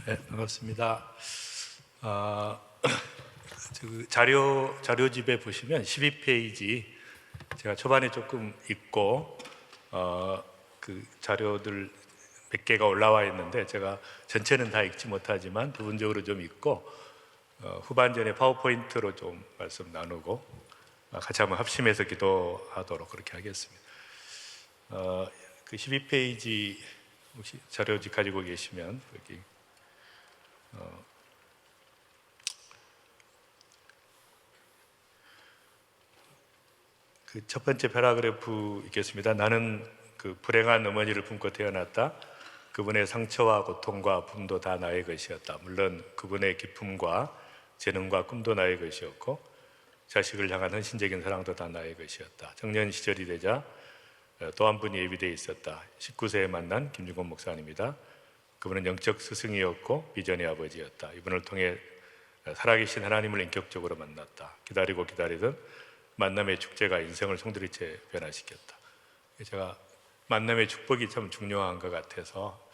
네, 반갑습니다. 그 자료집에 보시면 12페이지 제가 초반에 조금 읽고 그 자료들 몇 개가 올라와 있는데 제가 전체는 다 읽지 못하지만 부분적으로 좀 읽고 후반전에 파워포인트로 좀 말씀 나누고 같이 한번 합심해서 기도하도록 그렇게 하겠습니다. 그 12페이지 혹시 자료집 가지고 계시면 여기 그 첫 번째 패러그래프 있겠습니다. 나는 그 불행한 어머니를 품고 태어났다. 그분의 상처와 고통과 분도 다 나의 것이었다. 물론 그분의 기쁨과 재능과 꿈도 나의 것이었고 자식을 향한 헌신적인 사랑도 다 나의 것이었다. 청년 시절이 되자 또 한 분이 예비되어 있었다. 19세에 만난 김중곤 목사님입니다. 그분은 영적 스승이었고 비전의 아버지였다. 이분을 통해 살아계신 하나님을 인격적으로 만났다. 기다리고 기다리던 만남의 축제가 인생을 송두리째 변화시켰다. 제가 만남의 축복이 참 중요한 것 같아서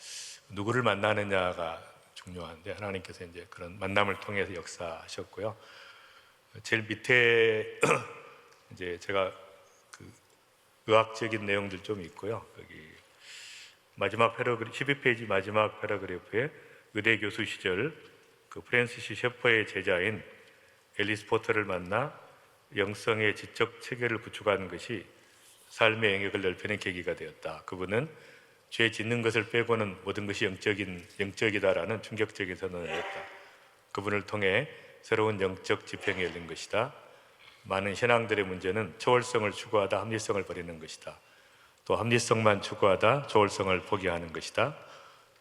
누구를 만나느냐가 중요한데 하나님께서 이제 그런 만남을 통해서 역사하셨고요. 제일 밑에 이제 제가 그 의학적인 내용들 좀 있고요. 여기 마지막 패러그래프 12페이지 마지막 패러그래프에 의대 교수 시절 그 프랜시스 셰퍼의 제자인 앨리스 포터를 만나 영성의 지적 체계를 구축하는 것이 삶의 영역을 넓히는 계기가 되었다. 그분은 죄 짓는 것을 빼고는 모든 것이 영적이다라는 충격적인 선언을 했다. 그분을 통해 새로운 영적 지평이 열린 것이다. 많은 신앙들의 문제는 초월성을 추구하다 합리성을 버리는 것이다. 또 합리성만 추구하다 초월성을 포기하는 것이다.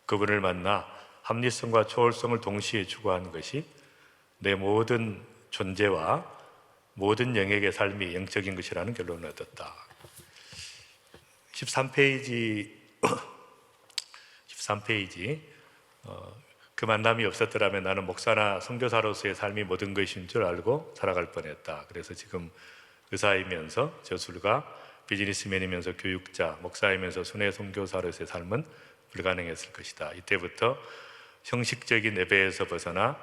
그분을 만나 합리성과 초월성을 동시에 추구하는 것이 내 모든 존재와 모든 영역의 삶이 영적인 것이라는 결론을 얻었다. 13페이지 그 만남이 없었더라면 나는 목사나 선교사로서의 삶이 모든 것인 줄 알고 살아갈 뻔했다. 그래서 지금 의사이면서 저술가, 비즈니스맨이면서 교육자, 목사이면서 순회 선교사로서의 삶은 불가능했을 것이다. 이때부터 형식적인 예배에서 벗어나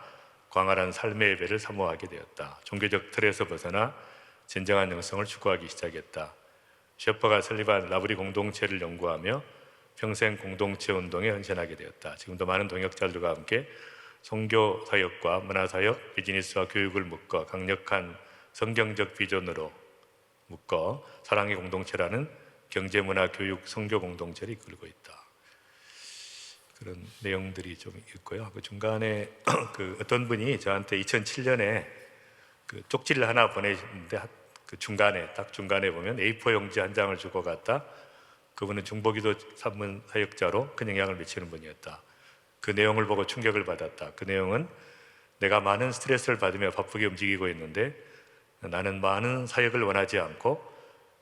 광활한 삶의 예배를 사모하게 되었다. 종교적 틀에서 벗어나 진정한 영성을 추구하기 시작했다. 셰퍼가 설립한 라브리 공동체를 연구하며 평생 공동체 운동에 헌신하게 되었다. 지금도 많은 동역자들과 함께 선교 사역과 문화 사역, 비즈니스와 교육을 묶어 강력한 성경적 비전으로 묶어 사랑의 공동체라는 경제, 문화, 교육, 선교 공동체를 이끌고 있다. 그런 내용들이 좀 있고요. 그 중간에 그 어떤 분이 저한테 2007년에 그 쪽지를 하나 보내셨는데 그 딱 중간에 보면 A4 용지 한 장을 주고 갔다. 그분은 중보기도 산문 사역자로 큰 영향을 미치는 분이었다. 그 내용을 보고 충격을 받았다. 그 내용은 내가 많은 스트레스를 받으며 바쁘게 움직이고 있는데 나는 많은 사역을 원하지 않고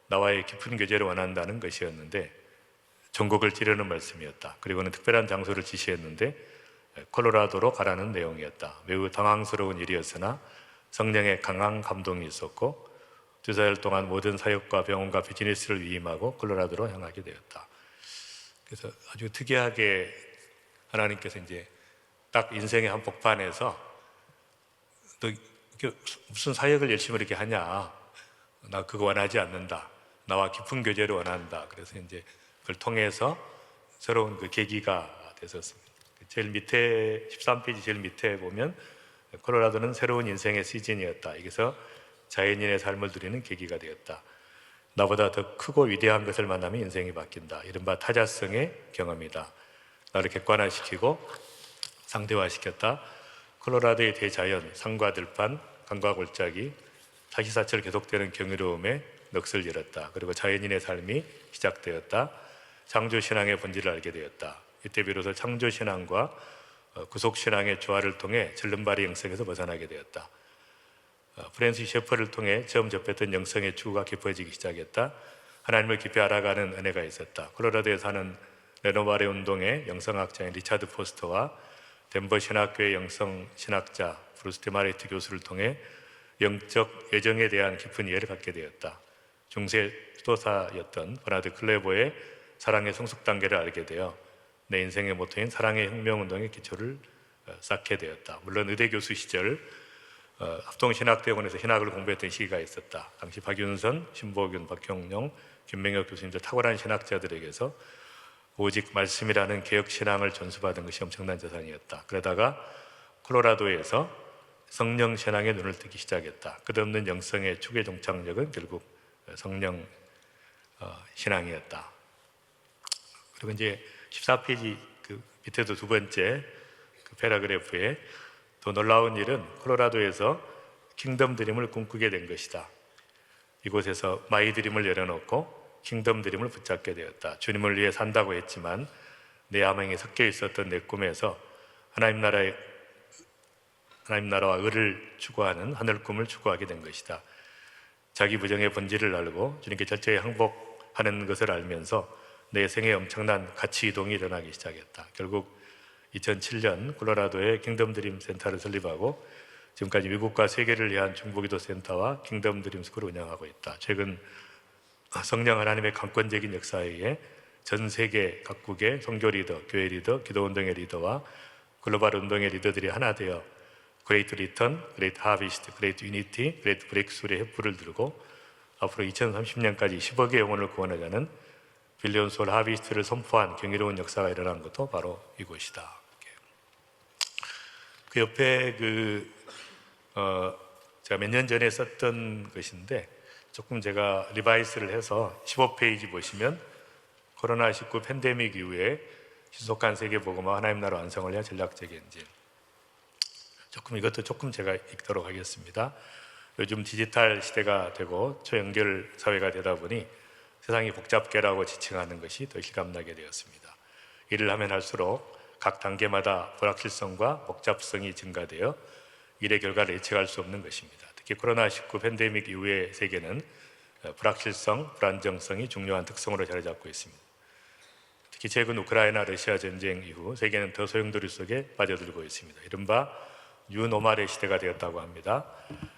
나와의 깊은 교제를 원한다는 것이었는데 전곡을 찌르는 말씀이었다. 그리고는 특별한 장소를 지시했는데 콜로라도로 가라는 내용이었다. 매우 당황스러운 일이었으나 성령의 강한 감동이 있었고 2달 동안 모든 사역과 병원과 비즈니스를 위임하고 콜로라도로 향하게 되었다. 그래서 아주 특이하게 하나님께서 이제 딱 인생의 한복판에서 너 무슨 사역을 열심히 이렇게 하냐? 나 그거 원하지 않는다. 나와 깊은 교제를 원한다. 그래서 이제 그걸 통해서 새로운 그 계기가 됐었습니다. 제일 밑에 13페이지 제일 밑에 보면 콜로라도는 새로운 인생의 시즌이었다. 여기서 자연인의 삶을 누리는 계기가 되었다. 나보다 더 크고 위대한 것을 만나면 인생이 바뀐다. 이른바 타자성의 경험이다. 나를 객관화시키고 상대화시켰다. 콜로라도의 대자연, 산과 들판, 강과 골짜기, 사시사철 계속되는 경이로움에 넋을 잃었다. 그리고 자연인의 삶이 시작되었다. 창조신앙의 본질을 알게 되었다. 이때 비로소 창조신앙과 구속신앙의 조화를 통해 절름발이 영성에서 벗어나게 되었다. 프랜시스 셰퍼를 통해 처음 접했던 영성의 추구가 깊어지기 시작했다. 하나님을 깊이 알아가는 은혜가 있었다. 콜로라도에 사는 레노바레 운동의 영성학자인 리차드 포스터와 덴버 신학교의 영성신학자 브루스 데마레트 교수를 통해 영적 예정에 대한 깊은 이해를 갖게 되었다. 중세 수도사였던 버나드 클레보의 사랑의 성숙 단계를 알게 되어 내 인생의 모토인 사랑의 혁명운동의 기초를 쌓게 되었다. 물론 의대 교수 시절 합동신학대학원에서 신학을 공부했던 시기가 있었다. 당시 박윤선, 신보균, 박형룡, 김명혁 교수님들 탁월한 신학자들에게서 오직 말씀이라는 개혁신앙을 전수받은 것이 엄청난 자산이었다. 그러다가 콜로라도에서 성령 신앙에 눈을 뜨기 시작했다. 끝없는 영성의 축의 종착역은 결국 성령 신앙이었다. 그리고 이제 14페이지 그 밑에도 두 번째 그 패러그래프에 더 놀라운 일은 콜로라도에서 킹덤 드림을 꿈꾸게 된 것이다. 이곳에서 마이 드림을 내려놓고 킹덤 드림을 붙잡게 되었다. 주님을 위해 산다고 했지만 내 야망이 섞여 있었던 내 꿈에서 하나님 나라와 의를 추구하는 하늘 꿈을 추구하게 된 것이다. 자기 부정의 본질을 알고 주님께 철저히 항복하는 것을 알면서 내 생에 엄청난 가치 이동이 일어나기 시작했다. 결국 2007년 콜로라도에 킹덤 드림 센터를 설립하고 지금까지 미국과 세계를 위한 중보기도 센터와 킹덤 드림 스쿨을 운영하고 있다. 최근 성령 하나님의 강권적인 역사에 의해 전 세계 각국의 선교 리더, 교회 리더, 기도 운동의 리더와 글로벌 운동의 리더들이 하나 되어 그레이트 리턴, 그레이트 하비스트, 그레이트 유니티, 그레이트 브레이크스루의 협부를 들고 앞으로 2030년까지 10억의 영혼을 구원하자는 빌리언 소울 하비스트를 선포한 경이로운 역사가 일어난 것도 바로 이곳이다. 그 옆에 제가 몇 년 전에 썼던 것인데 조금 제가 리바이스를 해서 15페이지 보시면 코로나19 팬데믹 이후에 신속한 세계복음화 하나님 나라 완성을 위한 전략적 엔진, 이것도 조금 제가 읽도록 하겠습니다. 요즘 디지털 시대가 되고 초연결 사회가 되다 보니 세상이 복잡계라고 지칭하는 것이 더 실감나게 되었습니다. 일을 하면 할수록 각 단계마다 불확실성과 복잡성이 증가되어 일의 결과를 예측할 수 없는 것입니다. 특히 코로나19 팬데믹 이후의 세계는 불확실성, 불안정성이 중요한 특성으로 자리 잡고 있습니다. 특히 최근 우크라이나 러시아 전쟁 이후 세계는 더 소용돌이 속에 빠져들고 있습니다. 이른바 뉴노멀의 시대가 되었다고 합니다.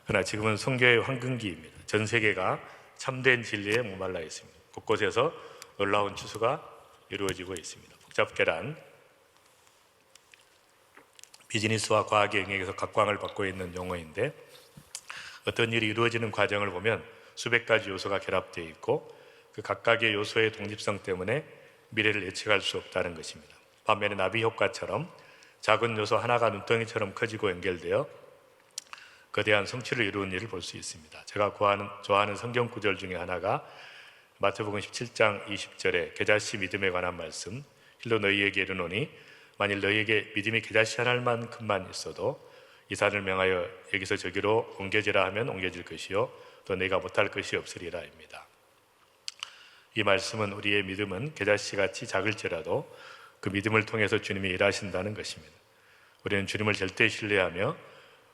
그러나 지금은 선교의 황금기입니다. 전 세계가 참된 진리에 목말라 있습니다. 곳곳에서 놀라운 추수가 이루어지고 있습니다. 복잡계란 비즈니스와 과학의 영역에서 각광을 받고 있는 용어인데 어떤 일이 이루어지는 과정을 보면 수백 가지 요소가 결합되어 있고 그 각각의 요소의 독립성 때문에 미래를 예측할 수 없다는 것입니다. 반면에 나비 효과처럼 작은 요소 하나가 눈덩이처럼 커지고 연결되어 거대한 성취를 이루는 일을 볼 수 있습니다. 제가 좋아하는 성경 구절 중에 하나가 마태복음 17장 20절에 겨자씨 믿음에 관한 말씀, 실로 너희에게 이르노니 만일 너희에게 믿음이 겨자씨 한 알만큼만 있어도 이 산을 명하여 여기서 저기로 옮겨지라 하면 옮겨질 것이요 또 내가 못할 것이 없으리라입니다. 이 말씀은 우리의 믿음은 겨자씨같이 작을지라도 그 믿음을 통해서 주님이 일하신다는 것입니다. 우리는 주님을 절대 신뢰하며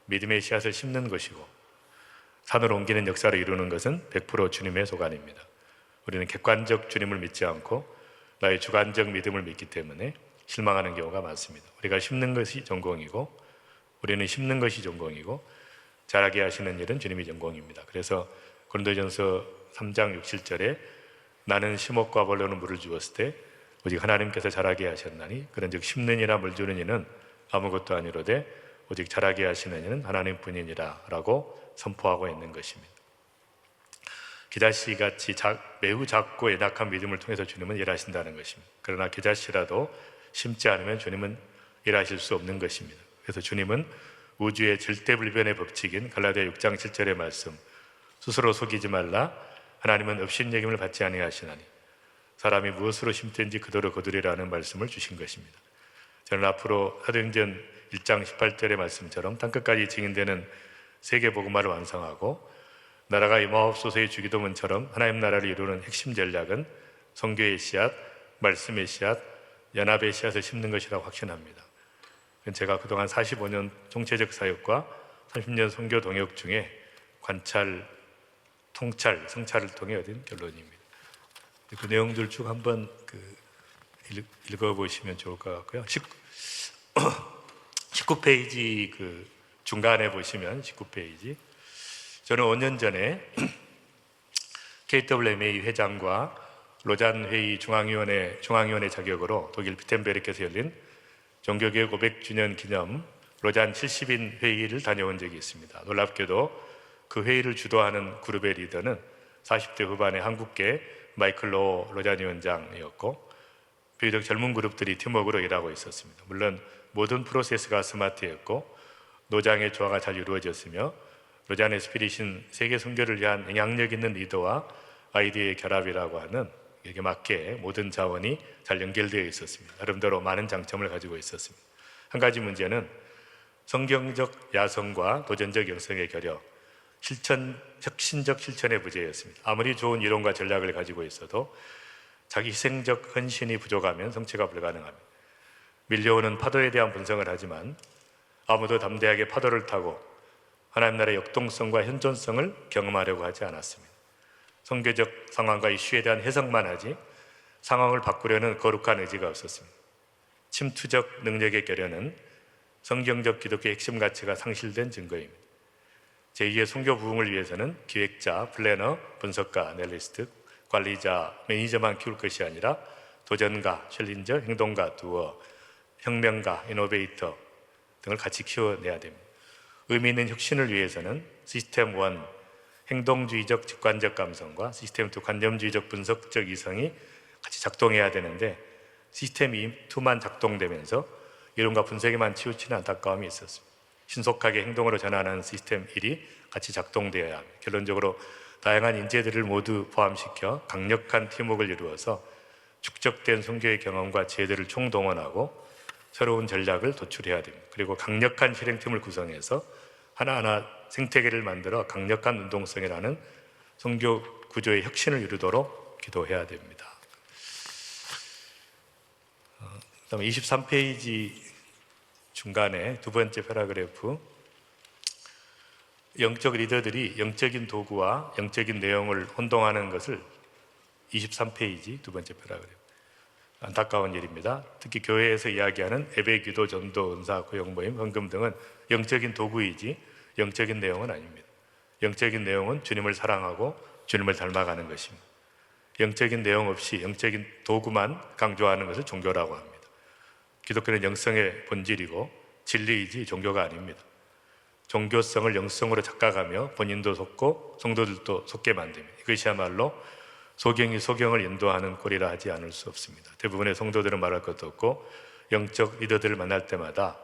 믿음의 씨앗을 심는 것이고 산으로 옮기는 역사를 이루는 것은 100% 주님의 소관입니다. 우리는 객관적 주님을 믿지 않고 나의 주관적 믿음을 믿기 때문에 실망하는 경우가 많습니다. 우리가 심는 것이 전공이고 우리는 심는 것이 전공이고 자라게 하시는 일은 주님이 전공입니다. 그래서 고린도전서 3장 6, 7절에 나는 심었고 아볼로는 물을 주었을 때 오직 하나님께서 자라게 하셨나니 그런즉 심는 이나 물 주는 이는 아무것도 아니로되 오직 자라게 하시는 이는 하나님뿐이니라 라고 선포하고 있는 것입니다. 겨자씨같이 매우 작고 연약한 믿음을 통해서 주님은 일하신다는 것입니다. 그러나 겨자씨라도 심지 않으면 주님은 일하실 수 없는 것입니다. 그래서 주님은 우주의 절대불변의 법칙인 갈라디아 6장 7절의 말씀, 스스로 속이지 말라, 하나님은 업신여김을 받지 아니하시나니 사람이 무엇으로 심든지 그대로 거두리라는 말씀을 주신 것입니다. 저는 앞으로 사도행전 1장 18절의 말씀처럼 땅끝까지 증인되는 세계복음화를 완성하고 나라가 임하옵소서의 주기도문처럼 하나님 나라를 이루는 핵심 전략은 선교의 씨앗, 말씀의 씨앗, 연합의 씨앗을 심는 것이라고 확신합니다. 제가 그동안 45년 총체적 사역과 30년 선교 동역 중에 관찰, 통찰, 성찰을 통해 얻은 결론입니다. 그 내용들 쭉 한번 읽어보시면 좋을 것 같고요. 19페이지 중간에 보시면 19페이지 저는 5년 전에 KWMA 회장과 로잔 회의 중앙위원회 자격으로 독일 비텐베르크에서 열린 종교개혁 500주년 기념 로잔 70인 회의를 다녀온 적이 있습니다. 놀랍게도 그 회의를 주도하는 그룹의 리더는 40대 후반의 한국계 마이클 로잔 위원장이었고, 비교적 젊은 그룹들이 팀워크로 일하고 있었습니다. 물론 모든 프로세스가 스마트했고 노장의 조화가 잘 이루어졌으며, 로잔의 스피릿인 세계 선교를 위한 영향력 있는 리더와 아이디어의 결합이라고 하는, 여기에 맞게 모든 자원이 잘 연결되어 있었습니다. 나름대로 많은 장점을 가지고 있었습니다. 한 가지 문제는 성경적 야성과 도전적 영성의 결여, 혁신적 실천의 부재였습니다. 아무리 좋은 이론과 전략을 가지고 있어도 자기 희생적 헌신이 부족하면 성취가 불가능합니다. 밀려오는 파도에 대한 분석을 하지만 아무도 담대하게 파도를 타고 하나님 나라의 역동성과 현존성을 경험하려고 하지 않았습니다. 선교적 상황과 이슈에 대한 해석만 하지 상황을 바꾸려는 거룩한 의지가 없었습니다. 침투적 능력의 결여는 성경적 기독교의 핵심 가치가 상실된 증거입니다. 제2의 선교 부흥을 위해서는 기획자, 플래너, 분석가, 애널리스트, 관리자, 매니저만 키울 것이 아니라 도전가, 챌린저, 행동가, 두어, 혁명가, 이노베이터 등을 같이 키워내야 됩니다. 의미 있는 혁신을 위해서는 시스템 1, 행동주의적 직관적 감성과 시스템 2, 관념주의적 분석적 이성이 같이 작동해야 되는데, 시스템 2만 작동되면서 이론과 분석에만 치우치는 안타까움이 있었습니다. 신속하게 행동으로 전환하는 시스템 1이 같이 작동되어야 합니다. 결론적으로 다양한 인재들을 모두 포함시켜 강력한 팀워크를 이루어서 축적된 선교의 경험과 지혜들을 총동원하고 새로운 전략을 도출해야 됩니다. 그리고 강력한 실행팀을 구성해서 하나하나 생태계를 만들어 강력한 운동성이라는 선교 구조의 혁신을 이루도록 기도해야 됩니다. 그다음에 23페이지 중간에 두 번째 패러그래프, 영적 리더들이 영적인 도구와 영적인 내용을 혼동하는 것을 23페이지 두 번째 패러그래프, 안타까운 일입니다. 특히 교회에서 이야기하는 예배, 기도, 전도, 은사, 고용 모임, 헌금 등은 영적인 도구이지 영적인 내용은 아닙니다. 영적인 내용은 주님을 사랑하고 주님을 닮아가는 것입니다. 영적인 내용 없이 영적인 도구만 강조하는 것을 종교라고 합니다. 기독교는 영성의 본질이고 진리이지 종교가 아닙니다. 종교성을 영성으로 착각하며 본인도 속고 성도들도 속게 만듭니다. 이것이야말로 소경이 소경을 인도하는 꼴이라 하지 않을 수 없습니다. 대부분의 성도들은 말할 것도 없고 영적 리더들을 만날 때마다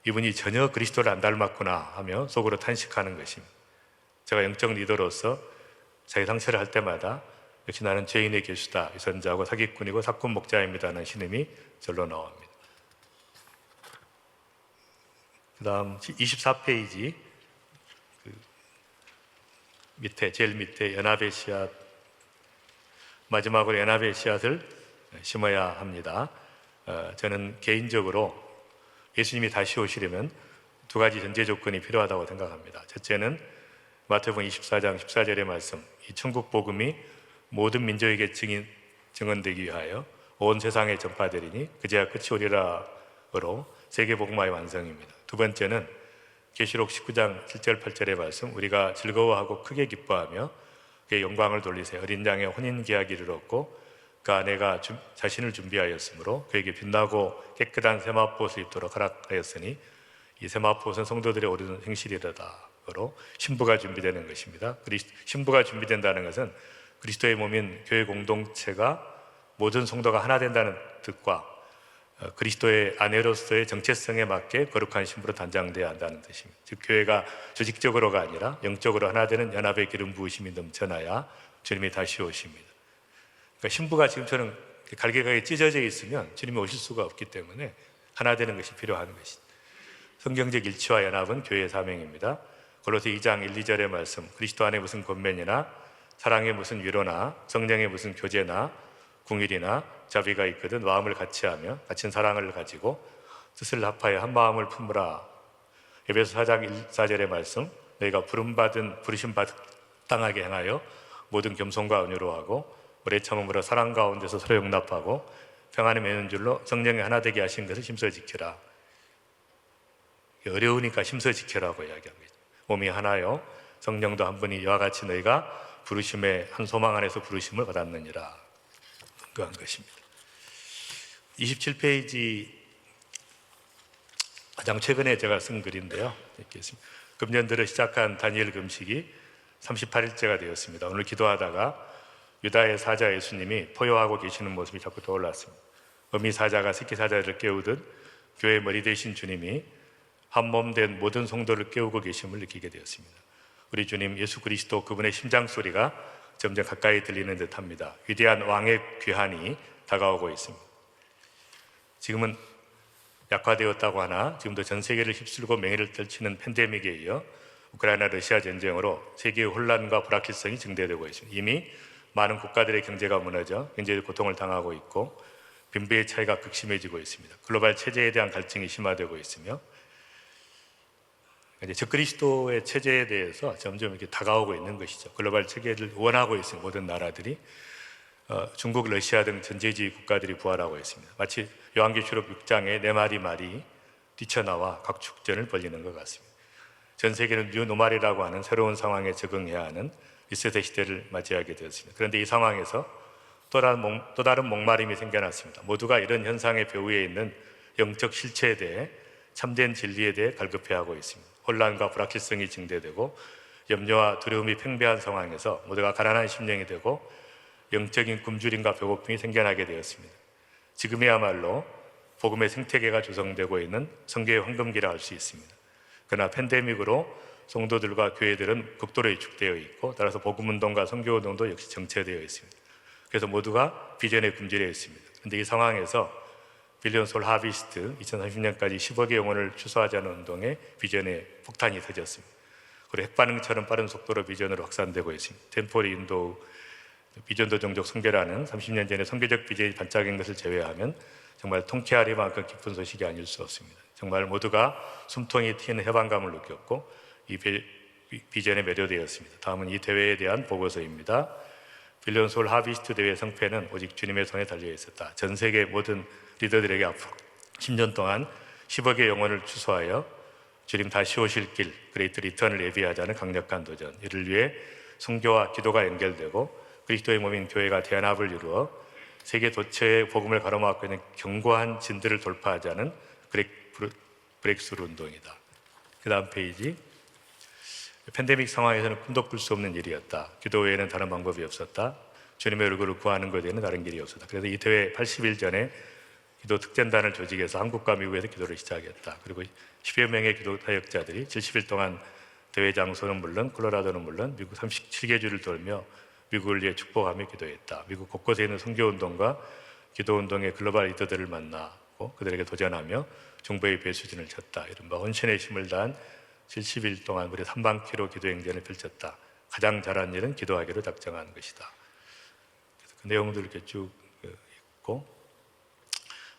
이분이 전혀 그리스도를 안 닮았구나 하며 속으로 탄식하는 것입니다. 제가 영적 리더로서 자기 상처를 할 때마다 역시 나는 죄인의 교수다, 위선자고 사기꾼이고 사꾼 목자입니다 하는 신음이 절로 나옵니다. 그 다음 24페이지 밑에, 제일 밑에 연합의 씨앗, 마지막으로 연합의 씨앗을 심어야 합니다. 저는 개인적으로 예수님이 다시 오시려면 두 가지 전제 조건이 필요하다고 생각합니다. 첫째는 마태복음 24장 14절의 말씀, 이 천국 복음이 모든 민족에게 증언되기 위하여 온 세상에 전파되리니 그제야 끝이 오리라로 세계 복음화의 완성입니다. 두 번째는 계시록 19장 7절 8절의 말씀, 우리가 즐거워하고 크게 기뻐하며 그의 영광을 돌리세 어린 양의 혼인 계약을 이루었고 그 아내가 자신을 준비하였으므로 그에게 빛나고 깨끗한 세마포옷을 입도록 허락하였으니 이 세마포옷은 성도들의 오르는 행실이라다로 신부가 준비되는 것입니다. 신부가 준비된다는 것은 그리스도의 몸인 교회 공동체가 모든 성도가 하나 된다는 뜻과 그리스도의 아내로서의 정체성에 맞게 거룩한 신부로 단장되어야 한다는 뜻입니다. 즉 교회가 조직적으로가 아니라 영적으로 하나 되는 연합의 기름 부으심이 넘쳐나야 주님이 다시 오십니다. 그러니까 신부가 지금처럼 갈개가에 찢어져 있으면 주님이 오실 수가 없기 때문에 하나 되는 것이 필요한 것입니다. 성경적 일치와 연합은 교회의 사명입니다. 골로새 2장 1, 2절의 말씀, 그리스도 안에 무슨 권면이나 사랑의 무슨 위로나 성령의 무슨 교제나 궁일이나 자비가 있거든 마음을 같이 하며 같은 사랑을 가지고 뜻을 합하여 한 마음을 품으라. 에베소 4장 1, 4절의 말씀, 너희가 부르심 받당하게 행하여 모든 겸손과 은유로 하고 오래 참음으로 사랑 가운데서 서로 용납하고 평안에 매는 줄로 성령이 하나 되게 하신 것을 힘써 지켜라. 어려우니까 힘써 지켜라고 이야기합니다. 몸이 하나요 성령도 한 분이 이와 같이 너희가 부르심의 한 소망 안에서 부르심을 받았느니라. 그한 것입니다. 27페이지 가장 최근에 제가 쓴 글인데요. 이렇게 금년 들어 시작한 다니엘 금식이 38일째가 되었습니다. 오늘 기도하다가 유다의 사자 예수님이 포효하고 계시는 모습이 자꾸 떠올랐습니다. 어미 사자가 새끼 사자를 깨우듯 교회의 머리 되신 주님이 한 몸 된 모든 성도를 깨우고 계심을 느끼게 되었습니다. 우리 주님 예수 그리스도 그분의 심장 소리가 점점 가까이 들리는 듯합니다. 위대한 왕의 귀환이 다가오고 있습니다. 지금은 약화되었다고 하나 지금도 전 세계를 휩쓸고 맹위를 떨치는 팬데믹에 이어 우크라이나 러시아 전쟁으로 세계의 혼란과 불확실성이 증대되고 있습니다. 이미 많은 국가들의 경제가 무너져 경제의 고통을 당하고 있고 빈부의 차이가 극심해지고 있습니다. 글로벌 체제에 대한 갈증이 심화되고 있으며 이제 적그리스도의 체제에 대해서 점점 이렇게 다가오고 있는 것이죠. 글로벌 체계를 원하고 있습니다. 모든 나라들이 중국, 러시아 등 전제주의 국가들이 부활하고 있습니다. 마치 요한계시록 6장에 네 마리 말이 뛰쳐나와 각축전을 벌이는 것 같습니다. 전 세계는 뉴노멀이라고 하는 새로운 상황에 적응해야 하는 1세대 시대를 맞이하게 되었습니다. 그런데 이 상황에서 또 다른 목마름이 생겨났습니다. 모두가 이런 현상의 배후에 있는 영적 실체에 대해 참된 진리에 대해 갈급해하고 있습니다. 혼란과 불확실성이 증대되고 염려와 두려움이 팽배한 상황에서 모두가 가난한 심령이 되고 영적인 굶주림과 배고픔이 생겨나게 되었습니다. 지금이야말로 복음의 생태계가 조성되고 있는 성교의 황금기라 할 수 있습니다. 그러나 팬데믹으로 성도들과 교회들은 극도로 위축되어 있고 따라서 복음운동과 선교운동도 역시 정체되어 있습니다. 그래서 모두가 비전에 굶주려 있습니다. 그런데 이 상황에서 빌리언 솔 하비스트 2030년까지 10억의 영혼을 추수하자는 운동에 비전에 폭탄이 터졌습니다. 그리고 핵반응처럼 빠른 속도로 비전으로 확산되고 있습니다. 템포리 인도 비전도 종족 선교라는 30년 전에 선교적 비전이 반짝인 것을 제외하면 정말 통쾌하리만큼 기쁜 소식이 아닐 수 없습니다. 정말 모두가 숨통이 튀는 해방감을 느꼈고 이 비전에 매료되었습니다. 다음은 이 대회에 대한 보고서입니다. 빌리언 솔 하비스트 대회 성패는 오직 주님의 손에 달려 있었다. 전 세계 모든 리더들에게 앞으로 10년 동안 10억의 영혼을 추수하여 주님 다시 오실 길, 그레이트 리턴을 예비하자는 강력한 도전. 이를 위해 선교와 기도가 연결되고 그리스도의 몸인 교회가 대안합을 이루어 세계 도처의 복음을 가로막고 있는 견고한 진들을 돌파하자는 브렉스루 운동이다. 그 다음 페이지. 팬데믹 상황에서는 꿈도 꿀 수 없는 일이었다. 기도 외에는 다른 방법이 없었다. 주님의 얼굴을 구하는 것 외에는 다른 길이 없었다. 그래서 이 대회 80일 전에 기도 특전단을 조직해서 한국과 미국에서 기도를 시작했다. 그리고 10여 명의 기도 사역자들이 70일 동안 대회 장소는 물론 콜로라도는 물론 미국 37개 주를 돌며 미국을 위해 축복하며 기도했다. 미국 곳곳에 있는 선교운동과 기도운동의 글로벌 리더들을 만나고 그들에게 도전하며 정부의 배수진을 쳤다. 이른바 헌신의 힘을 다한 70일 동안 무려 3만 km 기도 행전을 펼쳤다. 가장 잘한 일은 기도하기로 작정한 것이다. 그 내용들 이렇게 쭉 있고,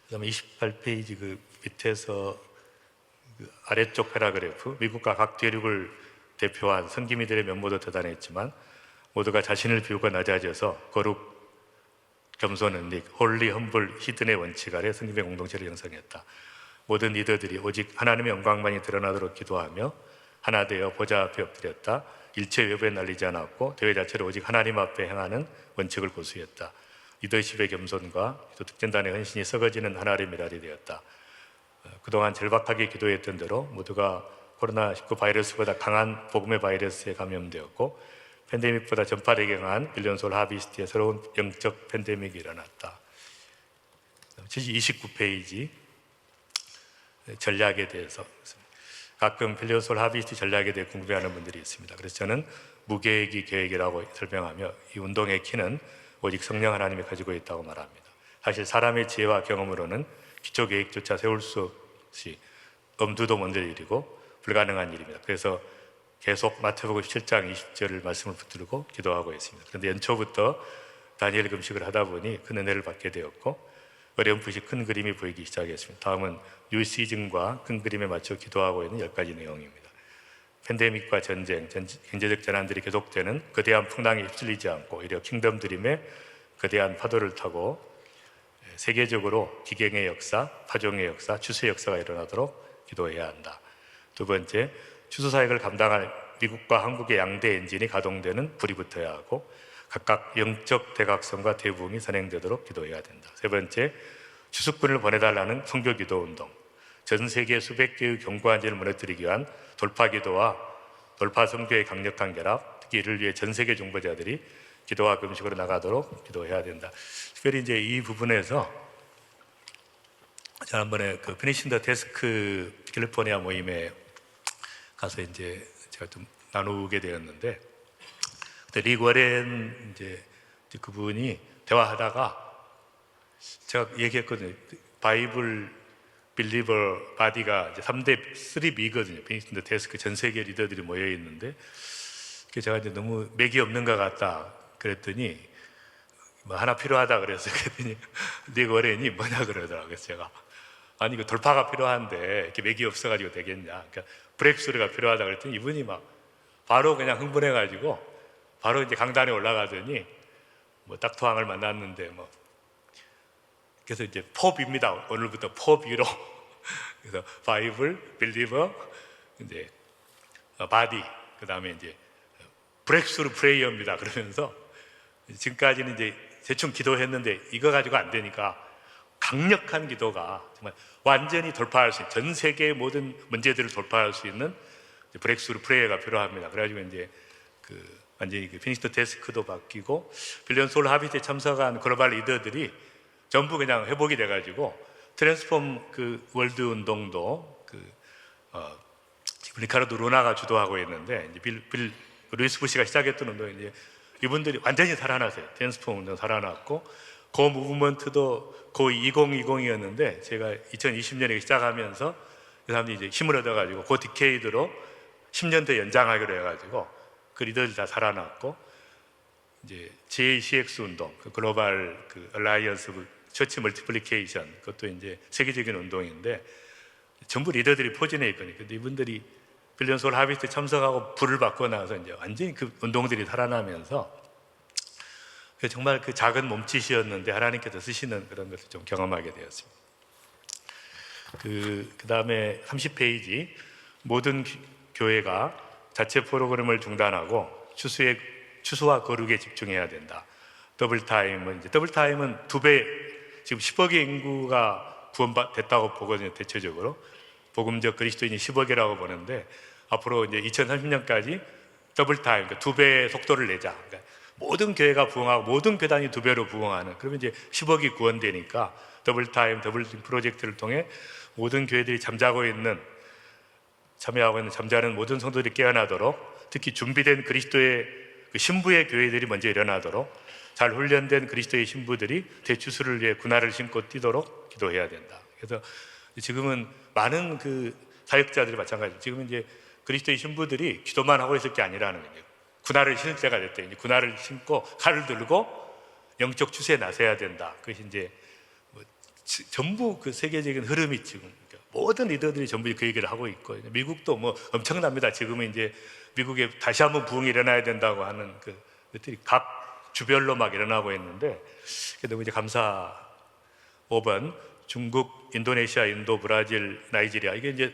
그다음에 28페이지 그 밑에서 그 아래쪽 패러그래프, 미국과 각 대륙을 대표한 선기미들의 면모도 대단했지만 모두가 자신을 비우고 낮아져서 거룩, 겸손, 은닉, 홀리, 험블, 히든의 원칙 아래 선기의 공동체를 형성했다. 모든 리더들이 오직 하나님의 영광만이 드러나도록 기도하며 하나 되어 보좌 앞에 엎드렸다. 일체 외부에 날리지 않았고 대회 자체를 오직 하나님 앞에 행하는 원칙을 고수했다. 리더십의 겸손과 기도 특전단의 헌신이 썩어지는 하나의 미랄이 되었다. 그동안 절박하게 기도했던 대로 모두가 코로나19 바이러스보다 강한 복음의 바이러스에 감염되었고 팬데믹보다 전파력이 강한 빌리언 솔 하비스트의 새로운 영적 팬데믹이 일어났다. 29페이지 전략에 대해서 가끔 빌리언 솔 하비스트 전략에 대해 궁금해하는 분들이 있습니다. 그래서 저는 무계획이 계획이라고 설명하며 이 운동의 키는 오직 성령 하나님이 가지고 있다고 말합니다. 사실 사람의 지혜와 경험으로는 기초 계획조차 세울 수 없이 엄두도 못 낼 일이고 불가능한 일입니다. 그래서 계속 마태복음 7장 20절을 말씀을 붙들고 기도하고 있습니다. 그런데 연초부터 다니엘 금식을 하다 보니 큰 은혜를 받게 되었고 어렴풋이 큰 그림이 보이기 시작했습니다. 다음은 뉴 시즌과 큰 그림에 맞춰 기도하고 있는 10가지 내용입니다. 팬데믹과 전쟁, 경제적 재난들이 계속되는 거대한 풍랑에 휩쓸리지 않고 오히려 킹덤 드림의 거대한 파도를 타고 세계적으로 기경의 역사, 파종의 역사, 추수의 역사가 일어나도록 기도해야 한다. 두 번째, 추수 사역을 감당할 미국과 한국의 양대 엔진이 가동되는 불이 붙어야 하고 각각 영적 대각성과 대부흥이 선행되도록 기도해야 된다. 세 번째, 추수꾼을 보내달라는 선교 기도 운동. 전 세계 수백 개의 경고한지를 무너뜨리기 위한 돌파 기도와 돌파 선교의 강력한 결합, 특히 이를 위해 전 세계 중보자들이 기도와 금식으로 나가도록 기도해야 된다. 특별히 이제 이 부분에서 지난번에 그 피니싱 더 데스크 캘리포니아 모임에 가서 이제 제가 좀 나누게 되었는데, 그때 리 워렌 이제 그분이 대화하다가 제가 얘기했거든요. 바이블 빌리버 바디가 이제 3대 3B거든요. 피니싱 더 데스크 전 세계 리더들이 모여 있는데, 제가 이제 너무 맥이 없는 것 같다 그랬더니 뭐 하나 필요하다 그래서 그랬더니 리 워렌이 뭐냐 그러더라고요. 그래서 제가 아니 그 돌파가 필요한데 이렇게 맥이 없어가지고 되겠냐, 그러니까 브레이크스루가 필요하다 그랬더니 이분이 막 바로 그냥 흥분해가지고 바로 이제 강단에 올라가더니 뭐 닥터왕을 만났는데 뭐 그래서 이제 4B입니다. 오늘부터 4B로 그래서 바이블, 빌리버, 이제 바디, 그 다음에 이제 브레이크스루 프레이어입니다. 그러면서 지금까지는 이제 대충 기도했는데 이거 가지고 안 되니까 강력한 기도가 정말 완전히 돌파할 수 있는, 전 세계의 모든 문제들을 돌파할 수 있는 브레이크스루 프레이어가 필요합니다. 그래가지고 이제 완전히 피니시 더 데스크도 바뀌고 빌리언 소울 하비트에 참석한 글로벌 리더들이 전부 그냥 회복이 돼가지고 트랜스폼 그 월드 운동도 지금 리카르도 루나가 주도하고 있는데 이제 루이스 부시가 시작했던 운동이 이제 이분들이 완전히 살아났어요. 트랜스폼 운동 살아났고 그 무브먼트도 거의 2020이었는데 제가 2020년에 시작하면서 그 사람들이 이제 힘을 얻어가지고 그 디케이드로 10년 더 연장하기로 해가지고 그 리더들이 다 살아났고 이제 JCX 운동, 그 글로벌 그 얼라이언스 처치 멀티플리케이션, 그것도 이제 세계적인 운동인데 전부 리더들이 포진해 있거든요. 근데 이분들이 빌리언 소울 하비트 참석하고 불을 받고 나서 이제 완전히 그 운동들이 살아나면서 정말 그 작은 몸짓이었는데 하나님께서 쓰시는 그런 것을 좀 경험하게 되었습니다. 그 다음에 30페이지, 모든 교회가 자체 프로그램을 중단하고 추수와 거룩에 집중해야 된다. 더블타임은 2배, 지금 10억의 인구가 구원됐다고 보거든요. 대체적으로 복음적 그리스도인이 10억이라고 보는데 앞으로 이제 2030년까지 더블타임, 그러니까 2배의 속도를 내자. 그러니까 모든 교회가 부흥하고 모든 교단이 2배로 부흥하는, 그러면 이제 10억이 구원되니까 더블타임 프로젝트를 통해 모든 교회들이 참여하고 있는 잠자는 모든 성도들이 깨어나도록, 특히 준비된 그리스도의 그 신부의 교회들이 먼저 일어나도록, 잘 훈련된 그리스도의 신부들이 대추수를 위해 군화를 신고 뛰도록 기도해야 된다. 그래서 지금은 많은 그 사역자들이 마찬가지로 지금 이제 그리스도의 신부들이 기도만 하고 있을 게 아니라는 거예요. 군화를 신을 때가 됐대. 이제 군화를 신고 칼을 들고 영적 추세에 나서야 된다. 그것이 이제 전부 그 세계적인 흐름이 지금 모든 리더들이 전부 그 얘기를 하고 있고, 미국도 뭐 엄청납니다. 지금은 이제 미국에 다시 한번 부흥이 일어나야 된다고 하는 그것들이 각 주별로 막 일어나고 있는데, 너무 이제 감사. 5번 중국, 인도네시아, 인도, 브라질, 나이지리아, 이게 이제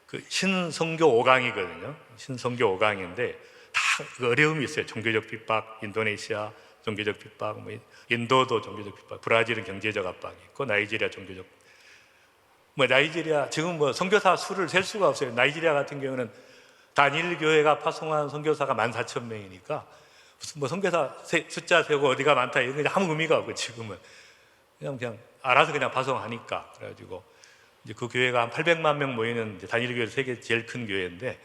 그 신선교 5강이거든요. 신선교 5강인데 다 어려움이 있어요. 종교적 핍박, 인도네시아 종교적 핍박, 뭐 인도도 종교적 핍박, 브라질은 경제적 압박이 있고, 나이지리아 종교적, 나이지리아 지금 선교사 수를 셀 수가 없어요. 나이지리아 같은 경우는 단일 교회가 파송한 선교사가 14,000명이니까 무슨 선교사 숫자 세고 어디가 많다 이런 게 아무 의미가 없고, 지금은 그냥 알아서 그냥 파송하니까. 그래가지고 이제 그 교회가 한 800만 명 모이는 이제 단일 교회 세계 제일 큰 교회인데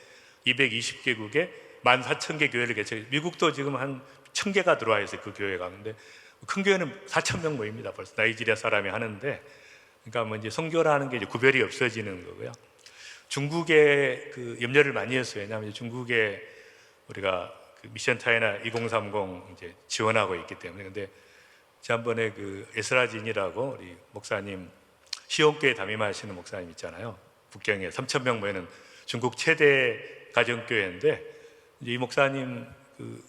220개국에 14,000개 교회를 개최해. 미국도 지금 한 1,000개가 들어와 있어요. 그 교회가. 근데 큰 교회는 4,000명 모입니다. 벌써 나이지리아 사람이 하는데, 그러니까 뭐 이제 선교라는 게 이제 구별이 없어지는 거고요. 중국에 그 염려를 많이 했어요. 왜냐하면 이제 중국에 우리가 그 미션 차이나 2030 이제 지원하고 있기 때문에. 근데 지난번에 그 에스라진이라고 우리 목사님, 시온교회 담임하시는 목사님 있잖아요. 북경에 3,000명 모이는 중국 최대 가정교회인데, 이제 이 목사님 그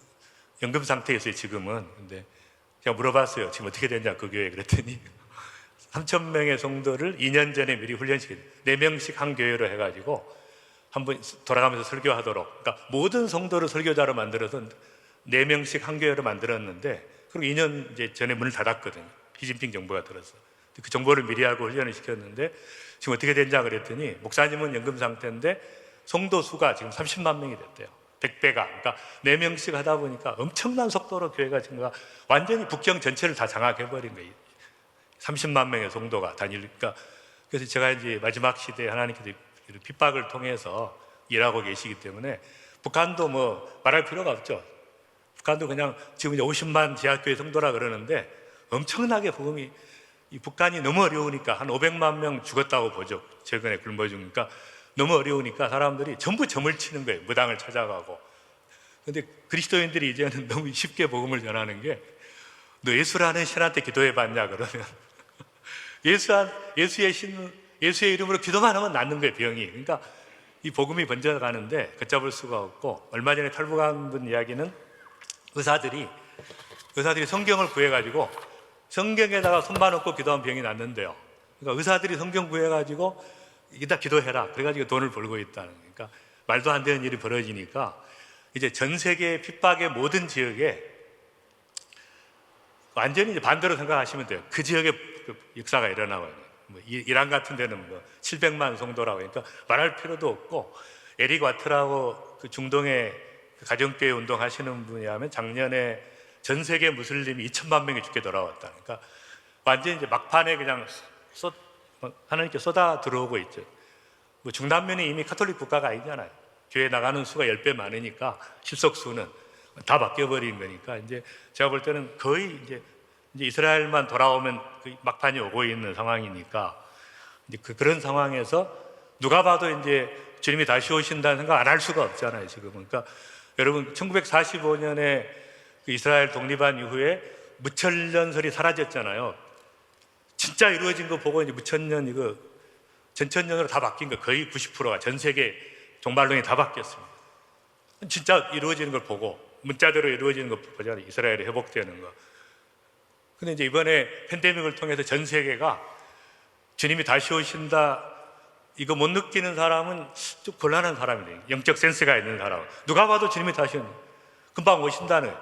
연금 상태였어요, 지금은. 근데 제가 물어봤어요. 지금 어떻게 됐냐, 그 교회. 그랬더니 3,000명의 성도를 2년 전에 미리 훈련시켰어요. 4명씩 한 교회로 해가지고 한번 돌아가면서 설교하도록. 그러니까 모든 성도를 설교자로 만들어서 4명씩 한 교회로 만들었는데, 그리고 2년 이제 전에 문을 닫았거든요. 시진핑 정부가 들어서. 그 정보를 미리 알고 훈련을 시켰는데 지금 어떻게 됐냐 그랬더니 목사님은 연금 상태인데 성도 수가 지금 30만 명이 됐대요. 100배가. 그러니까 4명씩 하다 보니까 엄청난 속도로 교회가 지금 완전히 북경 전체를 다 장악해버린 거예요. 30만 명의 성도가 그러니까 그래서 제가 이제 마지막 시대에 하나님께서 핍박을 통해서 일하고 계시기 때문에 북한도 뭐 말할 필요가 없죠. 북한도 그냥 지금 이제 50만 제약교회 성도라 그러는데 엄청나게 복음이 이 북한이 너무 어려우니까 한 500만 명 죽었다고 보죠. 최근에 굶어 죽으니까 너무 어려우니까 사람들이 전부 점을 치는 거예요. 무당을 찾아가고. 근데 그리스도인들이 이제는 너무 쉽게 복음을 전하는 게 너 예수라는 신한테 기도해 봤냐 그러면 예수의 이름으로 기도만 하면 낫는 거예요, 병이. 그러니까 이 복음이 번져가는데 걷잡을 수가 없고, 얼마 전에 탈북한 분 이야기는 의사들이 성경을 구해가지고 성경에다가 손만 얹고 기도하면 병이 낫는데요. 그러니까 의사들이 성경 구해가지고 이다 기도해라 그래가지고 돈을 벌고 있다는 거예요. 그러니까 말도 안 되는 일이 벌어지니까 이제 전 세계 핍박의 모든 지역에 완전히 이제 반대로 생각하시면 돼요. 그 지역에 역사가 일어나고 있는. 뭐 이란 같은 데는 뭐 700만 성도라고 하니까 말할 필요도 없고, 에릭 와트라고 그 중동의 그 가정교회 운동하시는 분이 하면 작년에 전 세계 무슬림이 2천만 명이 죽게 돌아왔다. 그러니까 완전히 이제 막판에 그냥 하나님께 쏟아 들어오고 있죠. 뭐 중남미는 이미 카톨릭 국가가 아니잖아요. 교회 나가는 수가 10배 많으니까 실속 수는 다 바뀌어버린 거니까 이제 제가 볼 때는 거의 이제 이스라엘만 돌아오면 그 막판이 오고 있는 상황이니까 이제 그런 상황에서 누가 봐도 이제 주님이 다시 오신다는 생각 안 할 수가 없잖아요, 지금. 그러니까 여러분 1945년에 그 이스라엘 독립한 이후에 무천년설이 사라졌잖아요. 진짜 이루어진 거 보고 이제 무천년 이거 전천년으로 다 바뀐 거 거의 90%가 전 세계 종말론이 다 바뀌었습니다. 진짜 이루어지는 걸 보고 문자대로 이루어지는 거 보잖아요. 이스라엘이 회복되는 거. 근데 이제 이번에 팬데믹을 통해서 전 세계가 주님이 다시 오신다 이거 못 느끼는 사람은 좀 곤란한 사람이에요. 영적 센스가 있는 사람은. 누가 봐도 주님이 다시 금방 오신다는,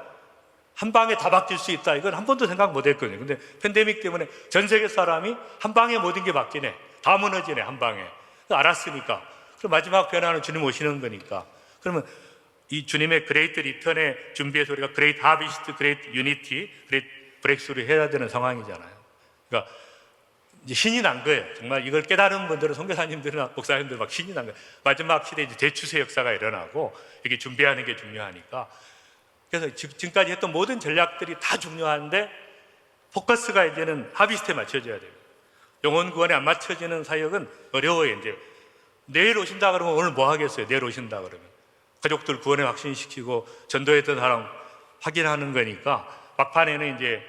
한 방에 다 바뀔 수 있다, 이건 한 번도 생각 못 했거든요. 근데 팬데믹 때문에 전 세계 사람이 한 방에 모든 게 바뀌네, 다 무너지네, 한 방에. 알았으니까. 그럼 마지막 변화는 주님 오시는 거니까. 그러면 이 주님의 그레이트 리턴에 준비해서 우리가 그레이트 하비스트, 그레이트 유니티, 그레이트 브렉스루 해야 되는 상황이잖아요. 그러니까 이제 신이 난 거예요. 정말 이걸 깨달은 분들은, 선교사님들이나 목사님들 막 신이 난 거예요. 마지막 시대에 이제 대추세 역사가 일어나고 이게 준비하는 게 중요하니까. 그래서 지금까지 했던 모든 전략들이 다 중요한데 포커스가 이제는 하비스트에 맞춰져야 돼요. 영혼 구원에 안 맞춰지는 사역은 어려워요. 이제 내일 오신다 그러면 오늘 뭐 하겠어요? 내일 오신다 그러면 가족들 구원에 확신시키고 전도했던 사람 확인하는 거니까 막판에는 이제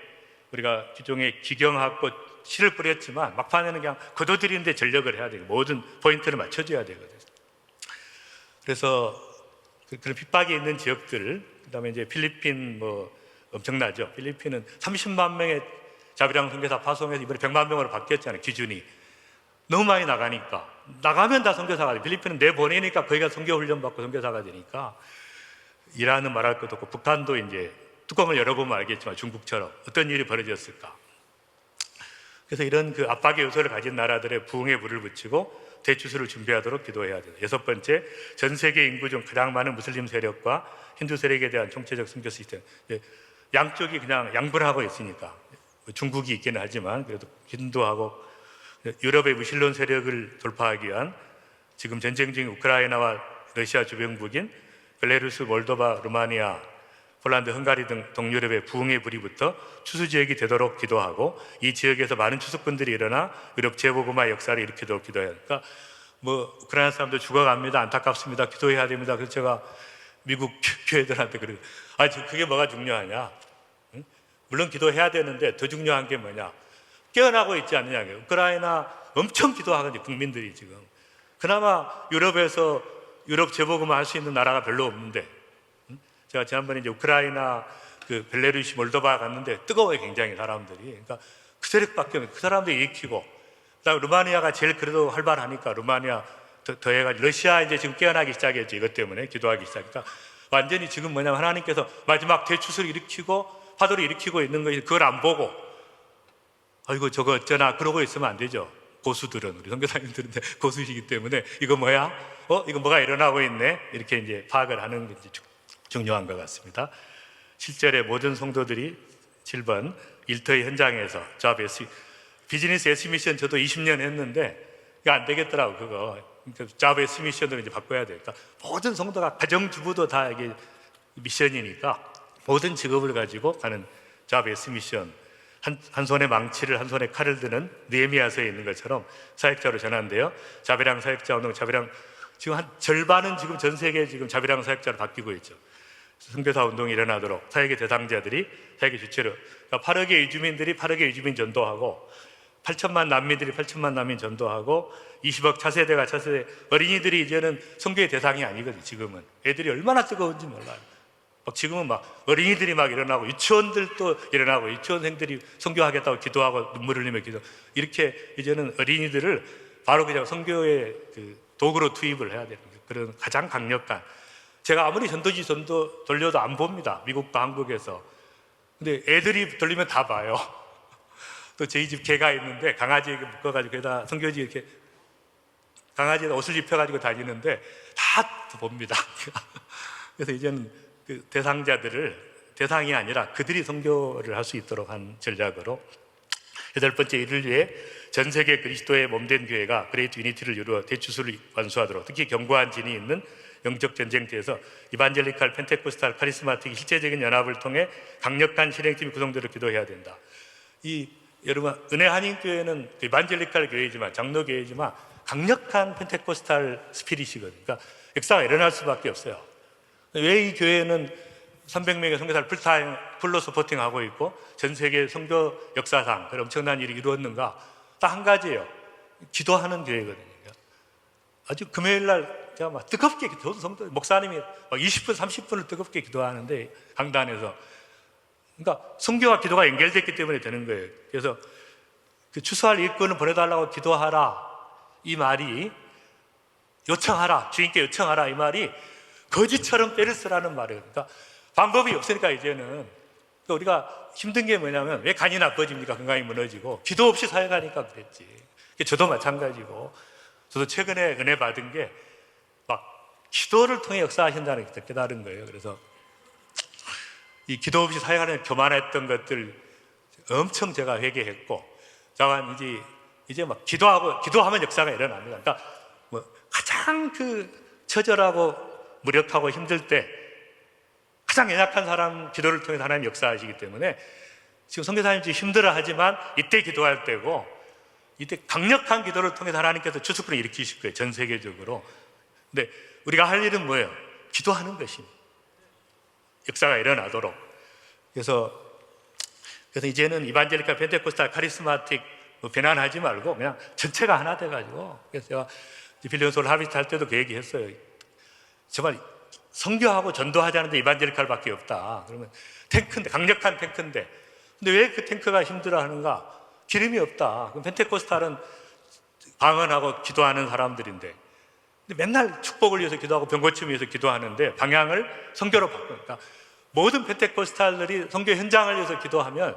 우리가 기종에 기경하고 씨를 뿌렸지만 막판에는 그냥 거둬들이는데 전력을 해야 되고 모든 포인트를 맞춰줘야 되거든요. 그래서 그런 핍박이 있는 지역들, 그다음에 이제 필리핀 뭐 엄청나죠. 필리핀은 30만 명의 자비랑 선교사 파송해서 이번에 100만 명으로 바뀌었잖아요. 기준이 너무 많이 나가니까. 나가면 다 선교사가 돼. 필리핀은 내보내니까 거기가 선교훈련 받고 선교사가 되니까. 이란은 말할 것도 없고, 북한도 이제 뚜껑을 열어보면 알겠지만 중국처럼 어떤 일이 벌어졌을까. 그래서 이런 그 압박의 요소를 가진 나라들의 부흥에 불을 붙이고 대추수를 준비하도록 기도해야 돼요. 6번째, 전 세계 인구 중 가장 많은 무슬림 세력과 힌두 세력에 대한 총체적 선교 시스템. 양쪽이 그냥 양분하고 있으니까, 중국이 있기는 하지만 그래도 힌두하고 유럽의 무신론 세력을 돌파하기 위한 지금 전쟁 중인 우크라이나와 러시아 주변국인 벨라루스, 몰도바, 루마니아, 폴란드, 헝가리 등 동유럽의 부흥의 불이 붙어 추수 지역이 되도록 기도하고, 이 지역에서 많은 추수꾼들이 일어나 유럽 재복음화 역사를 일으키도록 기도해야 합니다. 그러니까 뭐 우크라이나 사람들 죽어갑니다, 안타깝습니다, 기도해야 됩니다. 그래서 제가 미국 교회들한테 그래요. 그게 뭐가 중요하냐? 응? 물론 기도해야 되는데 더 중요한 게 뭐냐? 깨어나고 있지 않느냐. 우크라이나 엄청 기도하거든요, 국민들이 지금. 그나마 유럽에서 유럽 재복음화 할 수 있는 나라가 별로 없는데, 제가 지난번에 이제 우크라이나 그 벨라루시, 몰도바 갔는데 뜨거워요, 굉장히 사람들이. 그러니까 그 세력밖에 없는, 그 사람들이 일으키고, 그다음에 루마니아가 제일 그래도 활발하니까 루마니아 더해가지고, 러시아 이제 지금 깨어나기 시작했죠. 이것 때문에 기도하기 시작하니까 완전히 지금 뭐냐면 하나님께서 마지막 대추수를 일으키고 파도를 일으키고 있는 것이, 그걸 안 보고 아이고 저거 어쩌나 그러고 있으면 안 되죠. 고수들은, 우리 선교사님들은 고수이기 때문에 이거 뭐야? 이거 뭐가 일어나고 있네? 이렇게 이제 파악을 하는 게 중요한 것 같습니다. 실제로 모든 성도들이 7번 일터의 현장에서 비즈니스 에스 미션 저도 20년 했는데 이거 안 되겠더라고. 그거 잡 에스 미션으로 이제 바꿔야 되니까 모든 성도가 가정주부도 다 이게 미션이니까 모든 직업을 가지고 가는 잡 에스 미션, 한 손에 망치를 한 손에 칼을 드는 느헤미야서에 있는 것처럼 사역자로 전환돼요. 자비랑 사역자 운동, 자비랑 지금 한 절반은 지금 전 세계 지금 자비랑 사역자로 바뀌고 있죠. 선교사 운동이 일어나도록 사역의 대상자들이 사역의 주체로, 그러니까 8억의 이주민들이 8억의 이주민 전도하고 8천만 난민들이 8천만 난민 전도하고 20억 차세대가 차세대, 어린이들이 이제는 선교의 대상이 아니거든요. 지금은 애들이 얼마나 뜨거운지 몰라요. 지금은 막 어린이들이 막 일어나고 유치원들도 일어나고 유치원생들이 선교하겠다고 기도하고 눈물 흘리며 이렇게 이제는 어린이들을 바로 그냥 선교의 그 도구로 투입을 해야 되는 거예요. 그런 가장 강력한, 제가 아무리 전도지 전도 돌려도 안 봅니다. 미국과 한국에서. 근데 애들이 돌리면 다 봐요. 또 저희 집 개가 있는데 강아지에게 묶어가지고 거기다 선교지 이렇게 강아지에다 옷을 입혀가지고 다니는데 다 봅니다. 그래서 이제는 그 대상자들을 대상이 아니라 그들이 선교를 할 수 있도록 한 전략으로 8번째, 이를 위해 전 세계 그리스도의 몸된 교회가 그레이트 유니티를 이루어 대추수를 완수하도록, 특히 견고한 진이 있는 영적 전쟁터에서 이반젤리칼, 펜테코스탈, 카리스마틱 실제적인 연합을 통해 강력한 실행팀이 구성되도록 기도해야 된다. 여러분, 은혜 한인교회는 이반젤리칼 교회이지만, 장로 교회이지만 강력한 펜테코스탈 스피릿이거든요. 그러니까 역사가 일어날 수밖에 없어요. 왜 이 교회는 300명의 선교사를 풀로 서포팅하고 있고 전 세계 선교 역사상 그런 엄청난 일이 이루었는가? 딱 한 가지예요. 기도하는 교회거든요. 아주 금요일날 제가 막 뜨겁게, 저도 성도 목사님이 막 20분, 30분을 뜨겁게 기도하는데 강단에서, 그러니까 선교와 기도가 연결됐기 때문에 되는 거예요. 그래서 그 추수할 일꾼을 보내달라고 기도하라, 이 말이, 요청하라, 주님께 요청하라, 이 말이 거지처럼 때를 쓰라는 말이에요. 그러니까 방법이 없으니까 이제는 우리가 힘든 게 뭐냐면 왜 간이 나빠집니까? 건강이 무너지고 기도 없이 사역하니까 그랬지. 저도 마찬가지고, 저도 최근에 은혜 받은 게 막 기도를 통해 역사하신다는 게 깨달은 거예요. 그래서 이 기도 없이 사역하는 교만했던 것들 엄청 제가 회개했고, 제가 이제 막 기도하면 역사가 일어납니다. 그러니까 뭐 가장 그 처절하고 무력하고 힘들 때 가장 연약한 사람 기도를 통해서 하나님 역사하시기 때문에 지금 선교사님 지금 힘들어하지만 이때 기도할 때고, 이때 강력한 기도를 통해서 하나님께서 추수꾼을 일으키실 거예요, 전 세계적으로. 근데 우리가 할 일은 뭐예요? 기도하는 것입니다. 역사가 일어나도록. 그래서 이제는 이반젤리칼, 펜테코스탈, 카리스마틱 변환하지 말고 그냥 전체가 하나 돼가지고, 그래서 제가 빌리언스홀 하비스트 할 때도 그 얘기 했어요. 정말 선교하고 전도하자는데 이반젤리칼밖에 없다. 그러면 탱크인데, 강력한 탱크인데, 근데 왜 그 탱크가 힘들어하는가? 기름이 없다. 그럼 펜테코스탈은 방언하고 기도하는 사람들인데, 근데 맨날 축복을 위해서 기도하고 병 고침을 위해서 기도하는데 방향을 선교로 바꾸니까, 모든 펜테코스탈들이 선교 현장을 위해서 기도하면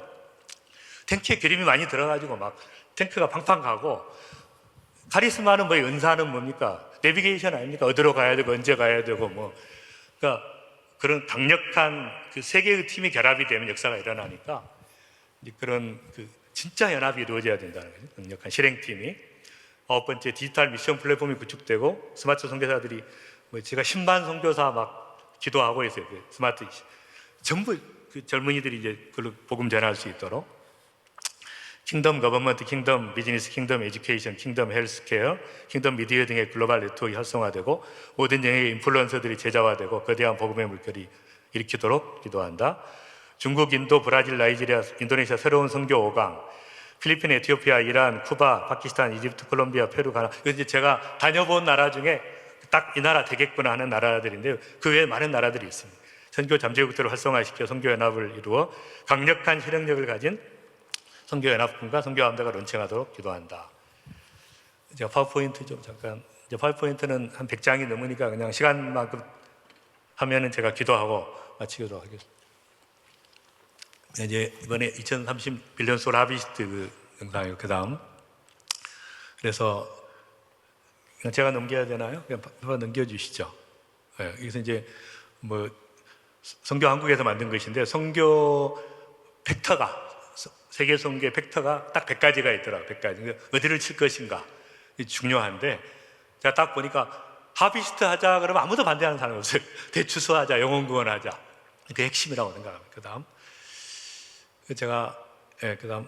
탱크에 기름이 많이 들어가지고 막 탱크가 팡팡 가고, 카리스마는 뭐예요? 은사는 뭡니까? 내비게이션 아닙니까? 어디로 가야 되고 언제 가야 되고 뭐. 그러니까 그런 강력한 그 세 개의 팀이 결합이 되면 역사가 일어나니까 그런 그 진짜 연합이 이루어져야 된다는 거죠. 강력한 실행팀이. 9번째, 디지털 미션 플랫폼이 구축되고 스마트 선교사들이, 뭐 제가 10만 선교사 막 기도하고 있어요. 그 스마트 전부 그 젊은이들이 이제 그걸 복음 전할 수 있도록. 킹덤 거버먼트, 킹덤 비즈니스, 킹덤 에듀케이션, 킹덤 헬스케어, 킹덤 미디어 등의 글로벌 네트워크가 활성화되고 모든 영역의 인플루언서들이 제자화되고 거대한 복음의 물결이 일으키도록 기도한다. 중국, 인도, 브라질, 나이지리아, 인도네시아 새로운 선교 5강, 필리핀, 에티오피아, 이란, 쿠바, 파키스탄, 이집트, 콜롬비아, 페루, 가나, 이제 제가 다녀본 나라 중에 딱 이 나라 되겠구나 하는 나라들인데요. 그 외에 많은 나라들이 있습니다. 선교 잠재국들을 활성화시켜 선교 연합을 이루어 강력한 실행력을 가진 선교 연합군과 선교 함대가 론칭하도록 기도한다. 제가 파워포인트 좀 잠깐, 이제 파워포인트는 한 100장이 넘으니까 그냥 시간만큼 하면은 제가 기도하고 마치도록 하겠습니다. 이제 이번에 2030 빌리언스 하비스트 그 영상이고 그다음 그래서 제가 넘겨야 되나요? 그냥 넘겨주시죠. 네, 여기서 이제 뭐 선교 한국에서 만든 것인데 선교 벡터가 세계 선교의 벡터가 딱 100가지가 있더라고요. 100가지. 어디를 칠 것인가 중요한데 제가 딱 보니까 하비스트 하자 그러면 아무도 반대하는 사람이 없어요. 대추수하자, 영혼구원하자. 그게 핵심이라고 생각합니다. 그다음 제가 그다음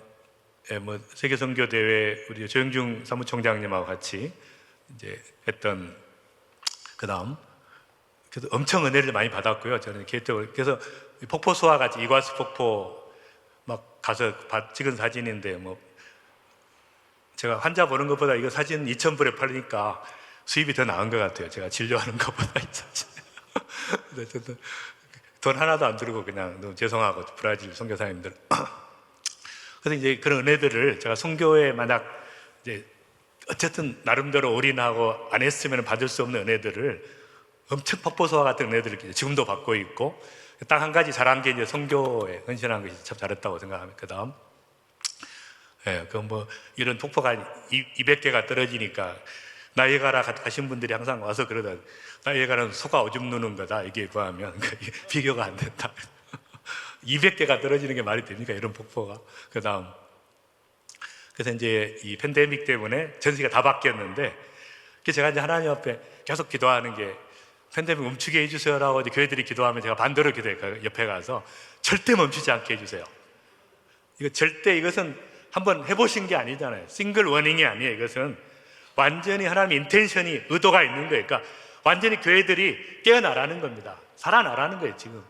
뭐 세계 선교 대회 우리 조영중 사무총장님하고 같이 이제 했던 그다음 그래서 엄청 은혜를 많이 받았고요. 저는 개인적으로 그래서 폭포수와 같이 이과수 폭포 막 가서 찍은 사진인데 뭐 제가 환자 보는 것보다 이거 사진 2,000불에 팔리니까 수입이 더 나은 것 같아요. 제가 진료하는 것보다 이 사진. 돈 하나도 안 들고 그냥 너무 죄송하고 브라질 선교사님들. 그래서 이제 그런 은혜들을 제가 선교에 만약 이제 어쨌든 나름대로 올인하고 안 했으면 받을 수 없는 은혜들을 엄청 폭포수와 같은 은혜들을 지금도 받고 있고 딱 한 가지 잘한 게 이제 선교에 헌신한 것이 참 잘했다고 생각합니다. 그다음 그 뭐 이런 폭포가 200개가 떨어지니까 나이가라 가신 분들이 항상 와서 그러다 나이가라는 소가 오줌 누는 거다 이게 구하면 비교가 안 된다. 200개가 떨어지는 게 말이 됩니까? 이런 폭포가. 그다음 그래서 이제 이 팬데믹 때문에 전 세계가 다 바뀌었는데 제가 이제 하나님 앞에 계속 기도하는 게 팬데믹 멈추게 해주세요라고 이제 교회들이 기도하면 제가 반대로 기도해요. 옆에 가서 절대 멈추지 않게 해주세요. 이것은 한번 해보신 게 아니잖아요. 싱글 워닝이 아니에요. 이것은 완전히 하나님의 인텐션이 의도가 있는 거예요. 그러니까 완전히 교회들이 깨어나라는 겁니다. 살아나라는 거예요. 지금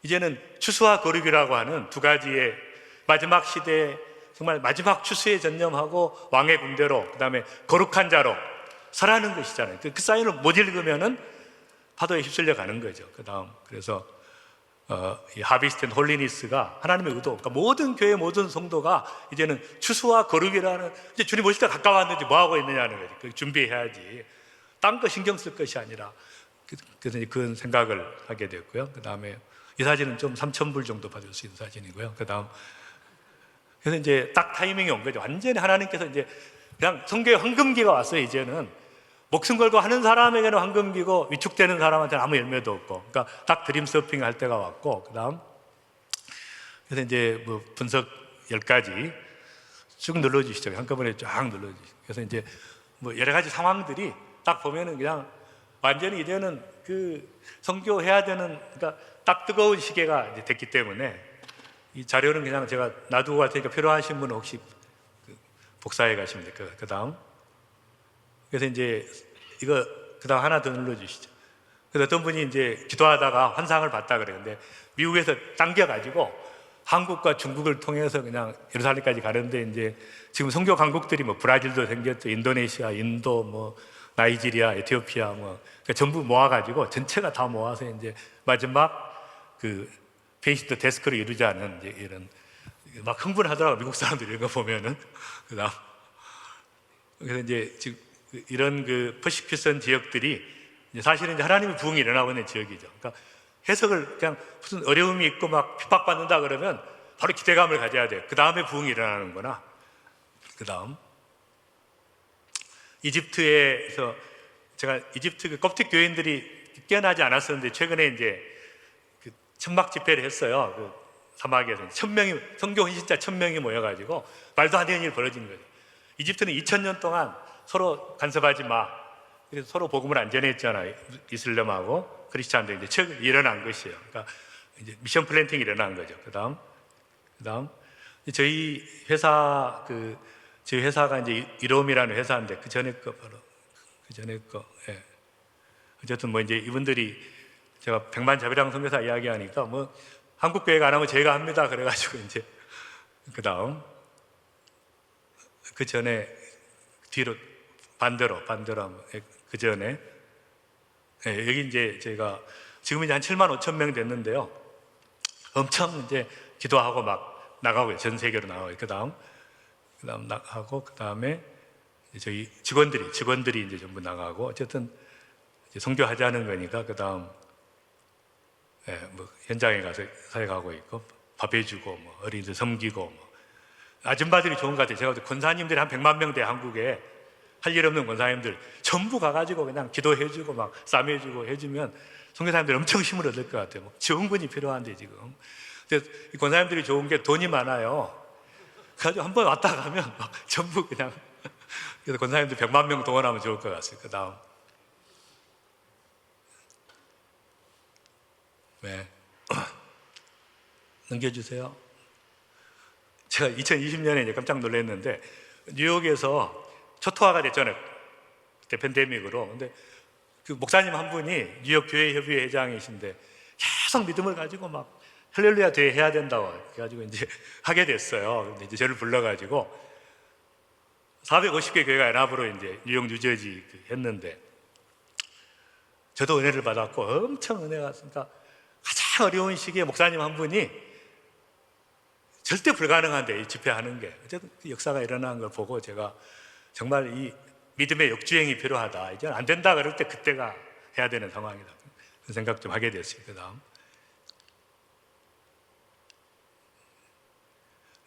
이제는 추수와 거룩이라고 하는 두 가지의 마지막 시대에 정말 마지막 추수에 전념하고 왕의 군대로 그다음에 거룩한 자로 서라는 것이잖아요. 그 사인을 못 읽으면은 파도에 휩쓸려 가는 거죠. 그다음 그래서 이 하비스트 앤 홀리니스가 하나님의 의도, 그러니까 모든 교회 모든 성도가 이제는 추수와 거룩이라는 이제 주님 오실 때 가까웠는지 뭐 하고 있느냐는 거죠. 그 준비해야지. 딴 거 신경 쓸 것이 아니라 그래서 이제 그런 생각을 하게 됐고요. 그다음에 이 사진은 좀 3,000불 정도 받을 수 있는 사진이고요. 그다음 그래서 이제 딱 타이밍이 온 거죠. 완전히 하나님께서 이제 그냥 성교의 황금기가 왔어요. 이제는 목숨 걸고 하는 사람에게는 황금기고 위축되는 사람한테는 아무 열매도 없고, 그러니까 딱 드림 서핑 할 때가 왔고, 그다음 그래서 이제 뭐 분석 10가지 쭉 눌러주시죠. 한꺼번에 쫙 눌러주시죠. 그래서 이제 뭐 여러 가지 상황들이 딱 보면은 그냥 완전히 이제는 그 선교해야 되는, 그러니까 딱 뜨거운 시계가 이제 됐기 때문에 이 자료는 그냥 제가 놔두고 갈 테니까 필요하신 분은 혹시 복사해 가시면 돼요. 그 다음. 그래서 이제 이거 그 다음 하나 더 눌러주시죠. 그래서 어떤 분이 이제 기도하다가 환상을 봤다 그래요. 근데 미국에서 당겨가지고 한국과 중국을 통해서 그냥 예루살렘까지 가는데 이제 지금 선교 강국들이 뭐 브라질도 생겼죠. 인도네시아, 인도, 뭐 나이지리아, 에티오피아 뭐 그러니까 전부 모아가지고 전체가 다 모아서 이제 마지막 그 페이시드 데스크를 이루자는 이제 이런 막 흥분하더라고 미국 사람들이 이런 거 보면은. 그다음 그래서 이제 지금 이런 그 퍼시큐션 지역들이 이제 사실은 이제 하나님의 부흥이 일어나고 있는 지역이죠. 그러니까 해석을 그냥 무슨 어려움이 있고 막 핍박받는다 그러면 바로 기대감을 가져야 돼요. 그 다음에 부흥이 일어나는구나. 그 다음 이집트에서 제가 이집트 그 koptic 교인들이 깨어나지 않았었는데 최근에 이제 그 천막 집회를 했어요. 그 사막에서 1,000명이 선교 헌신자 1,000명이 모여가지고 말도 안 되는 일이 벌어진 거예요. 이집트는 2,000년 동안 서로 간섭하지 마. 그래서 서로 복음을 안 전했잖아요. 이슬람하고 크리스찬들 이제 최근 일어난 것이에요. 그러니까 이제 미션 플랜팅이 일어난 거죠. 그다음 저희 회사가 이제 이롬이라는 회사인데 그 전에 거 바로 그 전에 거. 예. 어쨌든 뭐 이제 이분들이 제가 백만자비랑 선교사 이야기하니까 뭐 한국 교회가 안 하면 저희가 합니다. 그래가지고 이제 그다음 그 전에 뒤로 반대로 하면 그 전에 여기 이제 저희가 지금 이제 한 7만 5천 명 됐는데요. 엄청 이제 기도하고 막 나가고요. 전 세계로 나가고요. 그다음 나가고 그다음에 저희 직원들이 이제 전부 나가고 어쨌든 이제 선교하자는 거니까 그다음 뭐 현장에 가서 사역하고 있고 밥 해주고 뭐 어린이들 섬기고 뭐 아줌마들이 좋은 것 같아요. 제가 권사님들이 한 100만 명 돼, 한국에. 할 일 없는 권사님들 전부 가가지고 그냥 기도해주고 막 싸매주고 해주면 선교사님들이 엄청 힘을 얻을 것 같아요. 지원군이 필요한데 지금. 근데 이 권사님들이 좋은 게 돈이 많아요. 그래가지고 한번 왔다 가면 막 전부 그냥. 그래서 권사님들 100만 명 동원하면 좋을 것 같아요. 그 다음. 네. 넘겨주세요. 제가 2020년에 이제 깜짝 놀랐는데, 뉴욕에서 초토화가 됐잖아요. 그때 팬데믹으로. 근데 그 목사님 한 분이 뉴욕 교회 협의회 회장이신데 계속 믿음을 가지고 막 할렐루야 대회 해야 된다고 해가지고 이제 하게 됐어요. 근데 이제 저를 불러가지고 450개 교회가 연합으로 이제 뉴욕 뉴저지 했는데, 저도 은혜를 받았고 엄청 은혜가 왔으니까 가장 어려운 시기에 목사님 한 분이 절대 불가능한데 이 집회하는 게 어쨌든 그 역사가 일어나는 걸 보고 제가 정말 이 믿음의 역주행이 필요하다. 이제 안 된다 그럴 때 그때가 해야 되는 상황이다. 그런 생각 좀 하게 됐어요. 그 다음.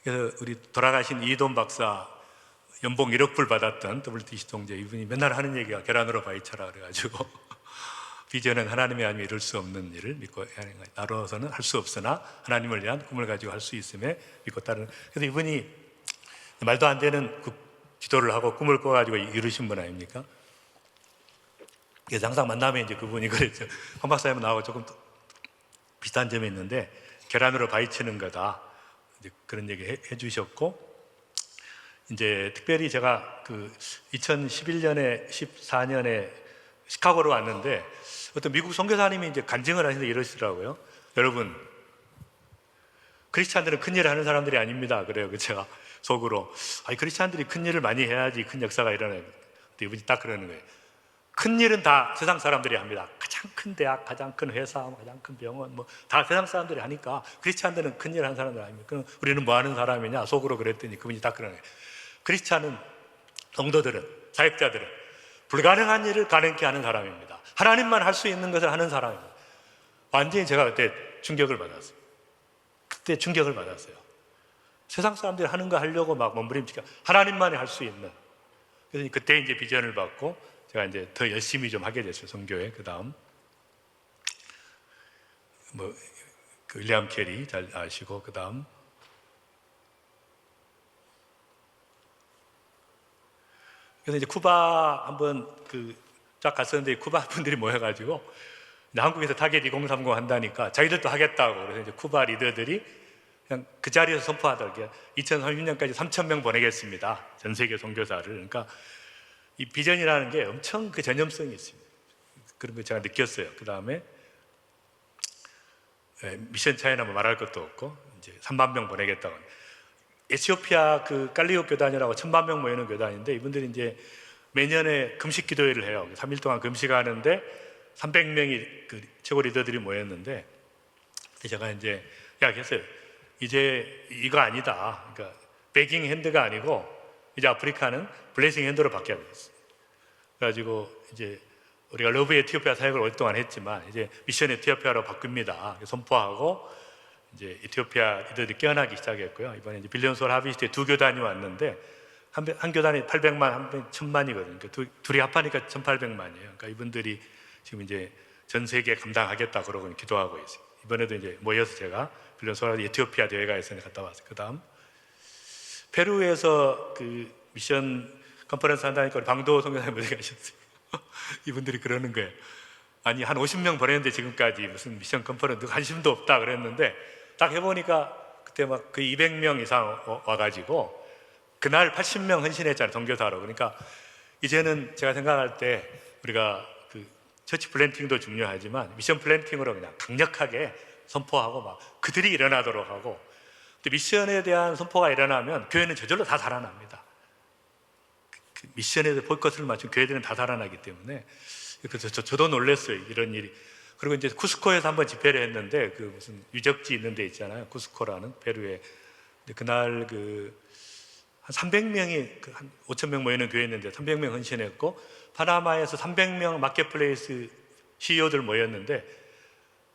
그래서 우리 돌아가신 이돈 박사 연봉 1억 불 받았던 WTC 동재, 이분이 맨날 하는 얘기가 계란으로 바위쳐라 그래가지고 비전은 하나님이 아니면 이룰 수 없는 일을 믿고 해야 하는 거예요. 나로서는 할 수 없으나 하나님을 위한 꿈을 가지고 할 수 있음에 믿고 따르는. 그래서 이분이 말도 안 되는 그 기도를 하고 꿈을 꿔가지고 이루신 분 아닙니까? 그래서 항상 만나면 이제 그분이 그랬죠. 황 박사님은 나하고 조금 비슷한 점이 있는데 계란으로 바위치는 거다. 이제 그런 얘기 해주셨고, 이제 특별히 제가 그 2011년에 14년에 시카고로 왔는데 어떤 미국 선교사님이 이제 간증을 하시는데 이러시더라고요. 여러분, 크리스찬들은 큰 일을 하는 사람들이 아닙니다. 그래요. 제가 속으로, 아니 크리스찬들이 큰 일을 많이 해야지 큰 역사가 일어나요. 근데 이분이 딱 그러는 거예요. 큰 일은 다 세상 사람들이 합니다. 가장 큰 대학, 가장 큰 회사, 가장 큰 병원, 뭐 다 세상 사람들이 하니까 크리스찬들은 큰 일을 하는 사람들 아닙니까? 그럼 우리는 뭐 하는 사람이냐? 속으로 그랬더니 그분이 딱 그러는 거예요. 크리스찬은, 성도들은, 사역자들은 불가능한 일을 가능케 하는 사람입니다. 하나님만 할 수 있는 것을 하는 사람입니다. 완전히 제가 그때 충격을 받았어요. 그때 충격을 받았어요. 세상 사람들이 하는 거 하려고 막 몸부림치니까 하나님만이 할 수 있는. 그래서 그때 이제 비전을 받고 제가 이제 더 열심히 좀 하게 됐어요. 선교회. 그 다음 뭐 그 윌리엄 캐리 잘 아시고, 그 다음 그래서 이제 쿠바 한번 쫙 갔었는데 쿠바 분들이 모여가지고 한국에서 타겟 2030 한다니까 자기들도 하겠다고. 그래서 이제 쿠바 리더들이 그냥 그 자리에서 선포하더라고요. 2030년까지 3,000명 보내겠습니다. 전 세계 선교사를. 그러니까 이 비전이라는 게 엄청 그 전염성이 있습니다. 그런 거 제가 느꼈어요. 그 다음에 미션 차이나 뭐 말할 것도 없고 이제 3만 명 보내겠다고. 에티오피아 그 깔리오 교단이라고 1,000만 명 모이는 교단인데 이분들이 이제 매년에 금식 기도회를 해요. 3일 동안 금식하는데 300명이 그 최고 리더들이 모였는데 제가 이제 이야기했어요. 이제 이거 아니다. 그러니까 베깅 핸드가 아니고 이제 아프리카는 블레싱 핸드로 바뀌어야 되겠어요. 그래가지고 이제 우리가 러브 에티오피아 사역을 오랫동안 했지만 이제 미션 에티오피아로 바뀝니다. 선포하고 이제 에티오피아 리더들이 깨어나기 시작했고요. 이번에 이제 빌리언 소울 하비스트에 두 교단이 왔는데 한 교단이 800만, 한 교단이 1,000만이거든요. 그러니까 둘이 합하니까 1,800만이에요. 그러니까 이분들이 지금 이제 전 세계 감당하겠다 그러고 기도하고 있어요. 이번에도 이제 모여서 제가 빌리언 소울 에티오피아 대회가 있었는데 갔다 왔어요. 그 다음 페루에서 그 미션 컨퍼런스 한다니까 우리 방도 선교사님 어디 가셨어요? 이분들이 그러는 거예요. 아니 한 50명 보냈는데 지금까지 무슨 미션 컨퍼런스 관심도 없다 그랬는데 딱 해보니까 그때 막 거의 200명 이상 와가지고 그날 80명 헌신했잖아요. 선교사로. 그러니까 이제는 제가 생각할 때 우리가 그 처치 플랜팅도 중요하지만 미션 플랜팅으로 그냥 강력하게 선포하고 막 그들이 일어나도록 하고, 또 미션에 대한 선포가 일어나면 교회는 저절로 다 살아납니다. 그 미션에 대해 볼 것을 맞춘 교회들은 다 살아나기 때문에. 그래서 저도 놀랐어요. 이런 일이. 그리고 이제 쿠스코에서 한번 집회를 했는데 그 무슨 유적지 있는 데 있잖아요. 쿠스코라는 페루에. 근데 그날 한 300명이 한 5,000명 모이는 교회였는데 300명 헌신했고, 파나마에서 300명 마켓플레이스 CEO들 모였는데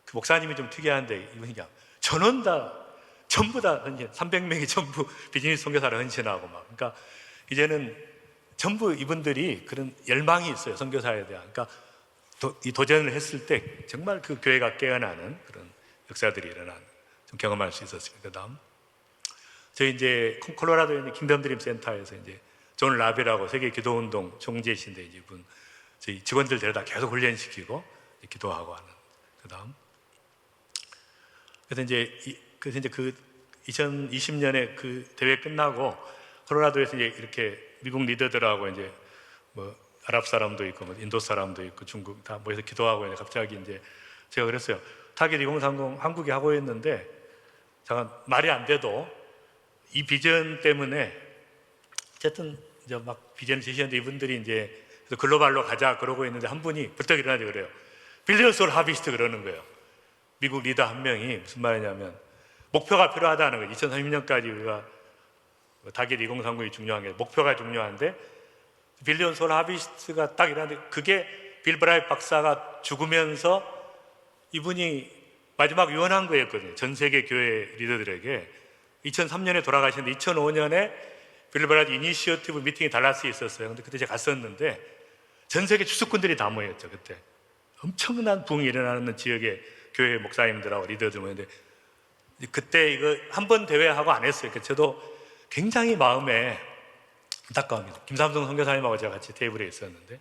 그 목사님이 좀 특이한데 이분이 그냥 전원 다 전부 다 헌신, 300명이 전부 비즈니스 선교사를 헌신하고 막. 그러니까 이제는 전부 이분들이 그런 열망이 있어요, 선교사에 대한. 그러니까 이 도전을 했을 때 정말 그 교회가 깨어나는 그런 역사들이 일어나는 좀 경험할 수 있었습니다. 그다음 저희 이제 콜로라도에 있는 킹덤 드림 센터에서 이제 존 라벨하고 세계 기도 운동 총재이신데 이분 저희 직원들 데려다 계속 훈련시키고 기도하고 하는. 그다음 그래서 이제 그 2020년에 그 대회 끝나고 콜로라도에서 이제 이렇게 미국 리더들하고 이제 뭐 아랍 사람도 있고 뭐 인도 사람도 있고 중국 다 모여서 기도하고 이제 갑자기 이제 제가 그랬어요. 타겟 2030 한국에 하고 있는데 잠깐 말이 안 돼도 이 비전 때문에 어쨌든 이제 막 비전을 제시하는데 이분들이 이제 글로벌로 가자 그러고 있는데 한 분이 벌떡 일어나지 그래요. 빌리언 소울 하비스트 그러는 거예요. 미국 리더 한 명이 무슨 말이냐면 목표가 필요하다는 거예요. 2030년까지 우리가 타겟 2030이 중요한 게 목표가 중요한데 빌리언 소울 하비스트가 딱 일어나는데 그게 빌 브라이트 박사가 죽으면서 이분이 마지막 유언한 거였거든요. 전 세계 교회 리더들에게. 2003년에 돌아가셨는데 2005년에 빌 브라이트 이니시어티브 미팅이 달라스에 있었어요. 근데 그때 제가 갔었는데 전 세계 주수꾼들이 다 모였죠. 그때 엄청난 부흥이 일어나는 지역의 교회 목사님들하고 리더들 모였는데 그때 이거 한 번 대회하고 안 했어요. 그러니까 저도 굉장히 마음에 안타까웁니다. 김삼성 선교사님하고 제가 같이 테이블에 있었는데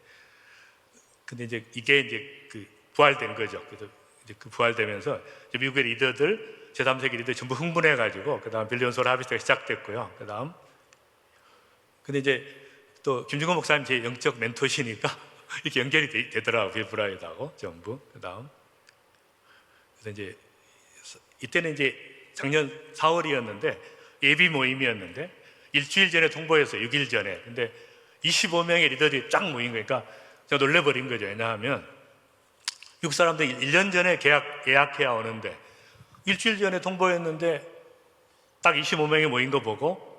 근데 이제 이게 이제 그 부활된 거죠. 그래서 이제 그 부활되면서 이제 미국의 리더들 제3세기 리더 전부 흥분해가지고 그 다음 빌리언 소울 하비스트가 시작됐고요. 그 다음 근데 이제 또 김중건 목사님 제 영적 멘토시니까 이렇게 연결이 되더라고요. 빌 브라이트하고 전부. 그 다음 그래서 이제 이때는 이제 작년 4월이었는데 예비 모임이었는데 일주일 전에 통보했어요. 6일 전에. 근데 25명의 리더들이 쫙 모인 거니까 제가 놀래버린 거죠. 왜냐하면 미국 사람들이 1년 전에 예약해야 오는데 일주일 전에 통보했는데 딱 25명이 모인 거 보고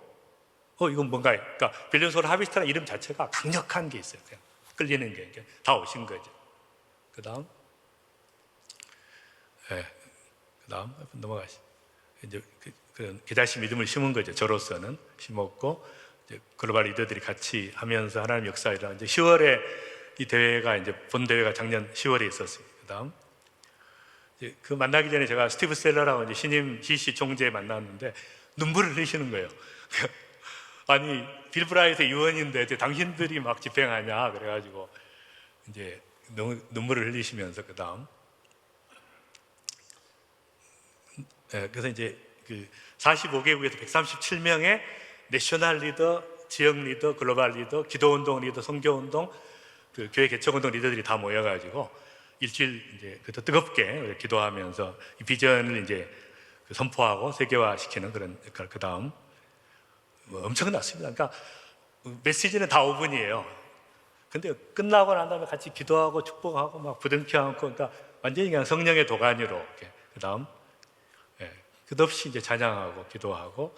이건 뭔가 그러니까 빌리언 소울 하비스트라는 이름 자체가 강력한 게 있어요. 그냥 끌리는 게 다 오신 거죠. 그 다음 그 다음 넘어가시죠. 이제 그 계자씨 믿음을 심은 거죠. 저로서는 심었고 이제 글로벌 리더들이 같이 하면서 하나님 역사이라 이제 10월에 이 대회가 이제 본 대회가 작년 10월에 있었습니다. 그 다음 이제 그 만나기 전에 제가 스티브 셀러라고 이제 신임 CC 총재 만났는데 눈물을 흘리시는 거예요. 아니 빌 브라이트의 유언인데 당신들이 막 집행하냐 그래가지고 이제 너무 눈물을 흘리시면서 그 다음 그래서 이제 그 45개국에서 137명의 내셔널 리더, 지역 리더, 글로벌 리더, 기도운동 리더, 선교운동, 그 교회 개척운동 리더들이 다 모여가지고 일주일 이제 더 뜨겁게 기도하면서 이 비전을 이제 선포하고 세계화시키는 그런 역할. 그 다음 뭐 엄청났습니다. 그러니까 메시지는 다 5분이에요. 근데 끝나고 난 다음에 같이 기도하고 축복하고 막 부둥켜 안고 그러니까 완전히 그냥 성령의 도가니로 이렇게. 그 다음 끝없이 이제 찬양하고 기도하고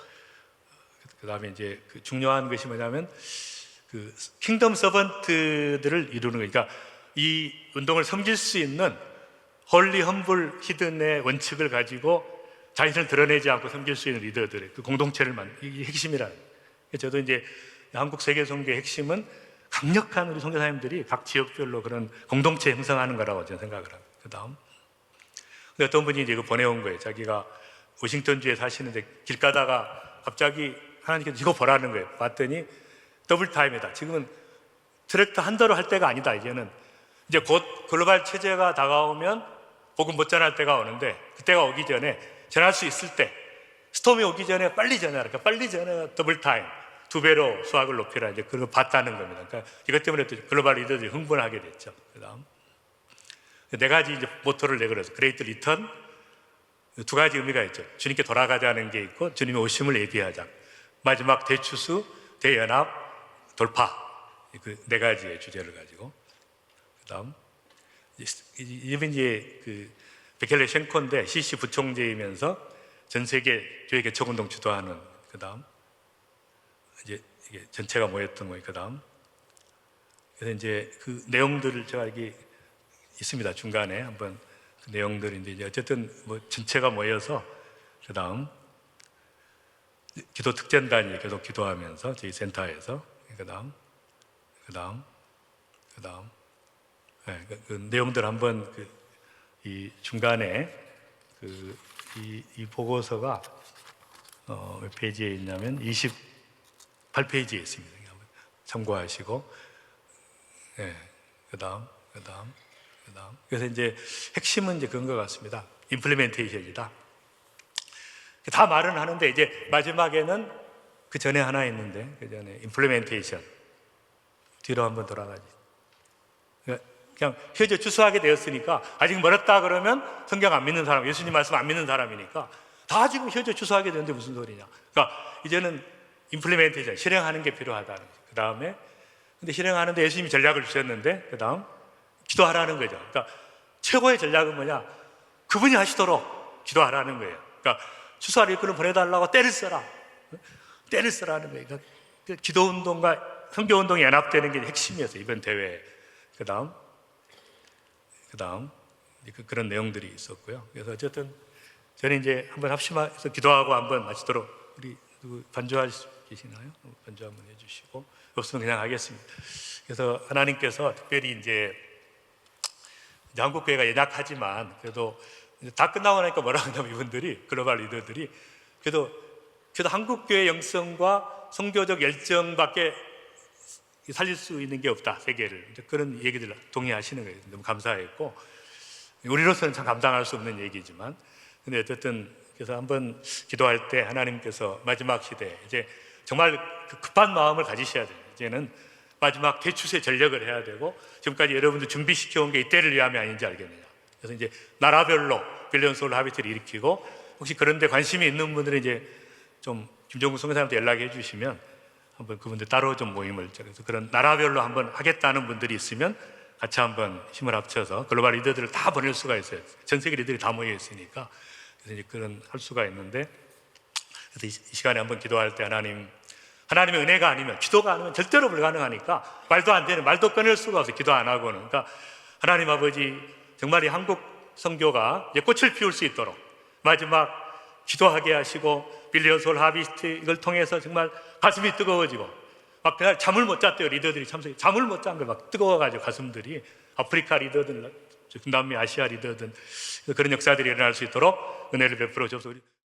그 다음에 이제 그 중요한 것이 뭐냐면 그 킹덤 서번트들을 이루는 거예요. 그러니까 이 운동을 섬길 수 있는 홀리 험블 히든의 원칙을 가지고 자신을 드러내지 않고 섬길 수 있는 리더들의 그 공동체를 이게 핵심이라는 거예요. 저도 이제 한국 세계 선교의 핵심은 강력한 우리 선교사님들이 각 지역별로 그런 공동체 형성하는 거라고 저는 생각을 합니다. 그 다음 어떤 분이 이제 이거 보내온 거예요. 자기가 워싱턴주에 사시는데 길 가다가 갑자기 하나님께서 이거 보라는 거예요. 봤더니 더블 타임이다. 지금은 트랙터 한 대로 할 때가 아니다. 이제는 이제 곧 글로벌 체제가 다가오면 복음 못 전할 때가 오는데 그때가 오기 전에 전할 수 있을 때 스톰이 오기 전에 빨리 전하라. 그러니까 빨리 전해 더블 타임 2배로 수확을 높이라. 이제 그걸 봤다는 겁니다. 그러니까 이것 때문에 또 글로벌 리더들이 흥분하게 됐죠. 그다음 네 가지 이제 모토를 내걸어서 그레이트 리턴 두 가지 의미가 있죠. 주님께 돌아가자는 게 있고 주님의 오심을 예비하자. 마지막 대추수, 대연합, 돌파. 그 네 가지의 주제를 가지고. 그 다음. 이분 이제 그 베켈레 쉔코인데 CC 부총재이면서 전 세계 교회 개척운동 주도하는 그 다음. 이제 이게 전체가 모였던 거예요. 그 다음. 그래서 이제 그 내용들을 제가 여기 있습니다. 중간에 한번 그 내용들인데 이제 어쨌든 뭐 전체가 모여서 그 다음 기도 특전단이 계속 기도하면서 저희 센터에서 그다음 네, 그 내용들 한번 이 중간에 이 보고서가 몇 페이지에 있냐면 28페이지에 있습니다. 한번 참고하시고, 네, 그다음. 그래서 이제 핵심은 이제 그런 것 같습니다. 임플리멘테이션이다. 다 말은 하는데 이제 마지막에는 그 전에 하나 있는데 그 전에 임플리멘테이션 뒤로 한번 돌아가지. 그냥 휘어져 추수하게 되었으니까 아직 멀었다 그러면 성경 안 믿는 사람, 예수님 말씀 안 믿는 사람이니까 다 지금 휘어져 추수하게 되는데 무슨 소리냐. 그러니까 이제는 임플리멘테이션, 실행하는 게 필요하다는 거죠. 그 다음에 근데 실행하는데 예수님이 전략을 주셨는데 그 다음 기도하라는 거죠. 그러니까 최고의 전략은 뭐냐? 그분이 하시도록 기도하라는 거예요. 그러니까 추수할 일꾼을 보내달라고 때를 써라. 때를 쓰라는 거예요. 그러니까 기도운동과 선교운동이 연합되는 게 핵심이었어요. 이번 대회에. 그 다음 그런 내용들이 있었고요. 그래서 어쨌든 저는 이제 한번 합심해서 기도하고 한번 마치도록 우리 누구 반주할 수 계시나요? 반주 한번 해주시고 없으면 그냥 하겠습니다. 그래서 하나님께서 특별히 이제 한국교회가 연약하지만 그래도 다 끝나고 나니까 뭐라고 하냐면 이분들이 글로벌 리더들이 그래도 한국교회 영성과 선교적 열정밖에 살릴 수 있는 게 없다, 세계를. 그런 얘기들 동의하시는 거예요. 너무 감사했고, 우리로서는 참 감당할 수 없는 얘기지만, 근데 어쨌든 그래서 한번 기도할 때 하나님께서 마지막 시대 이제 정말 급한 마음을 가지셔야 돼요. 이제는 마지막 대추수의 전력을 해야 되고, 지금까지 여러분들 준비시켜 온 게 이때를 위함이 아닌지 알겠느냐. 그래서 이제 나라별로 빌리언 소울 하비트를 일으키고, 혹시 그런 데 관심이 있는 분들은 이제 좀 김종국 선교사님한테 연락해 주시면 한번 그분들 따로 좀 모임을, 그래서 그런 나라별로 한번 하겠다는 분들이 있으면 같이 한번 힘을 합쳐서 글로벌 리더들을 다 보낼 수가 있어요. 전 세계 리더들이 다 모여 있으니까. 그래서 이제 그런 할 수가 있는데, 그래서 이 시간에 한번 기도할 때 하나님의 은혜가 아니면, 기도가 아니면 절대로 불가능하니까 말도 안 되는, 말도 꺼낼 수가 없어요. 기도 안 하고는. 그러니까 하나님 아버지 정말 이 한국 선교가 이제 꽃을 피울 수 있도록 마지막 기도하게 하시고, 빌리언 소울 하비스트 이걸 통해서 정말 가슴이 뜨거워지고, 막 그날 잠을 못 잤대요. 리더들이 참석해 잠을 못 잔 거예요. 막 뜨거워가지고 가슴들이. 아프리카 리더든 남미 아시아 리더든 그런 역사들이 일어날 수 있도록 은혜를 베풀어 주옵소서.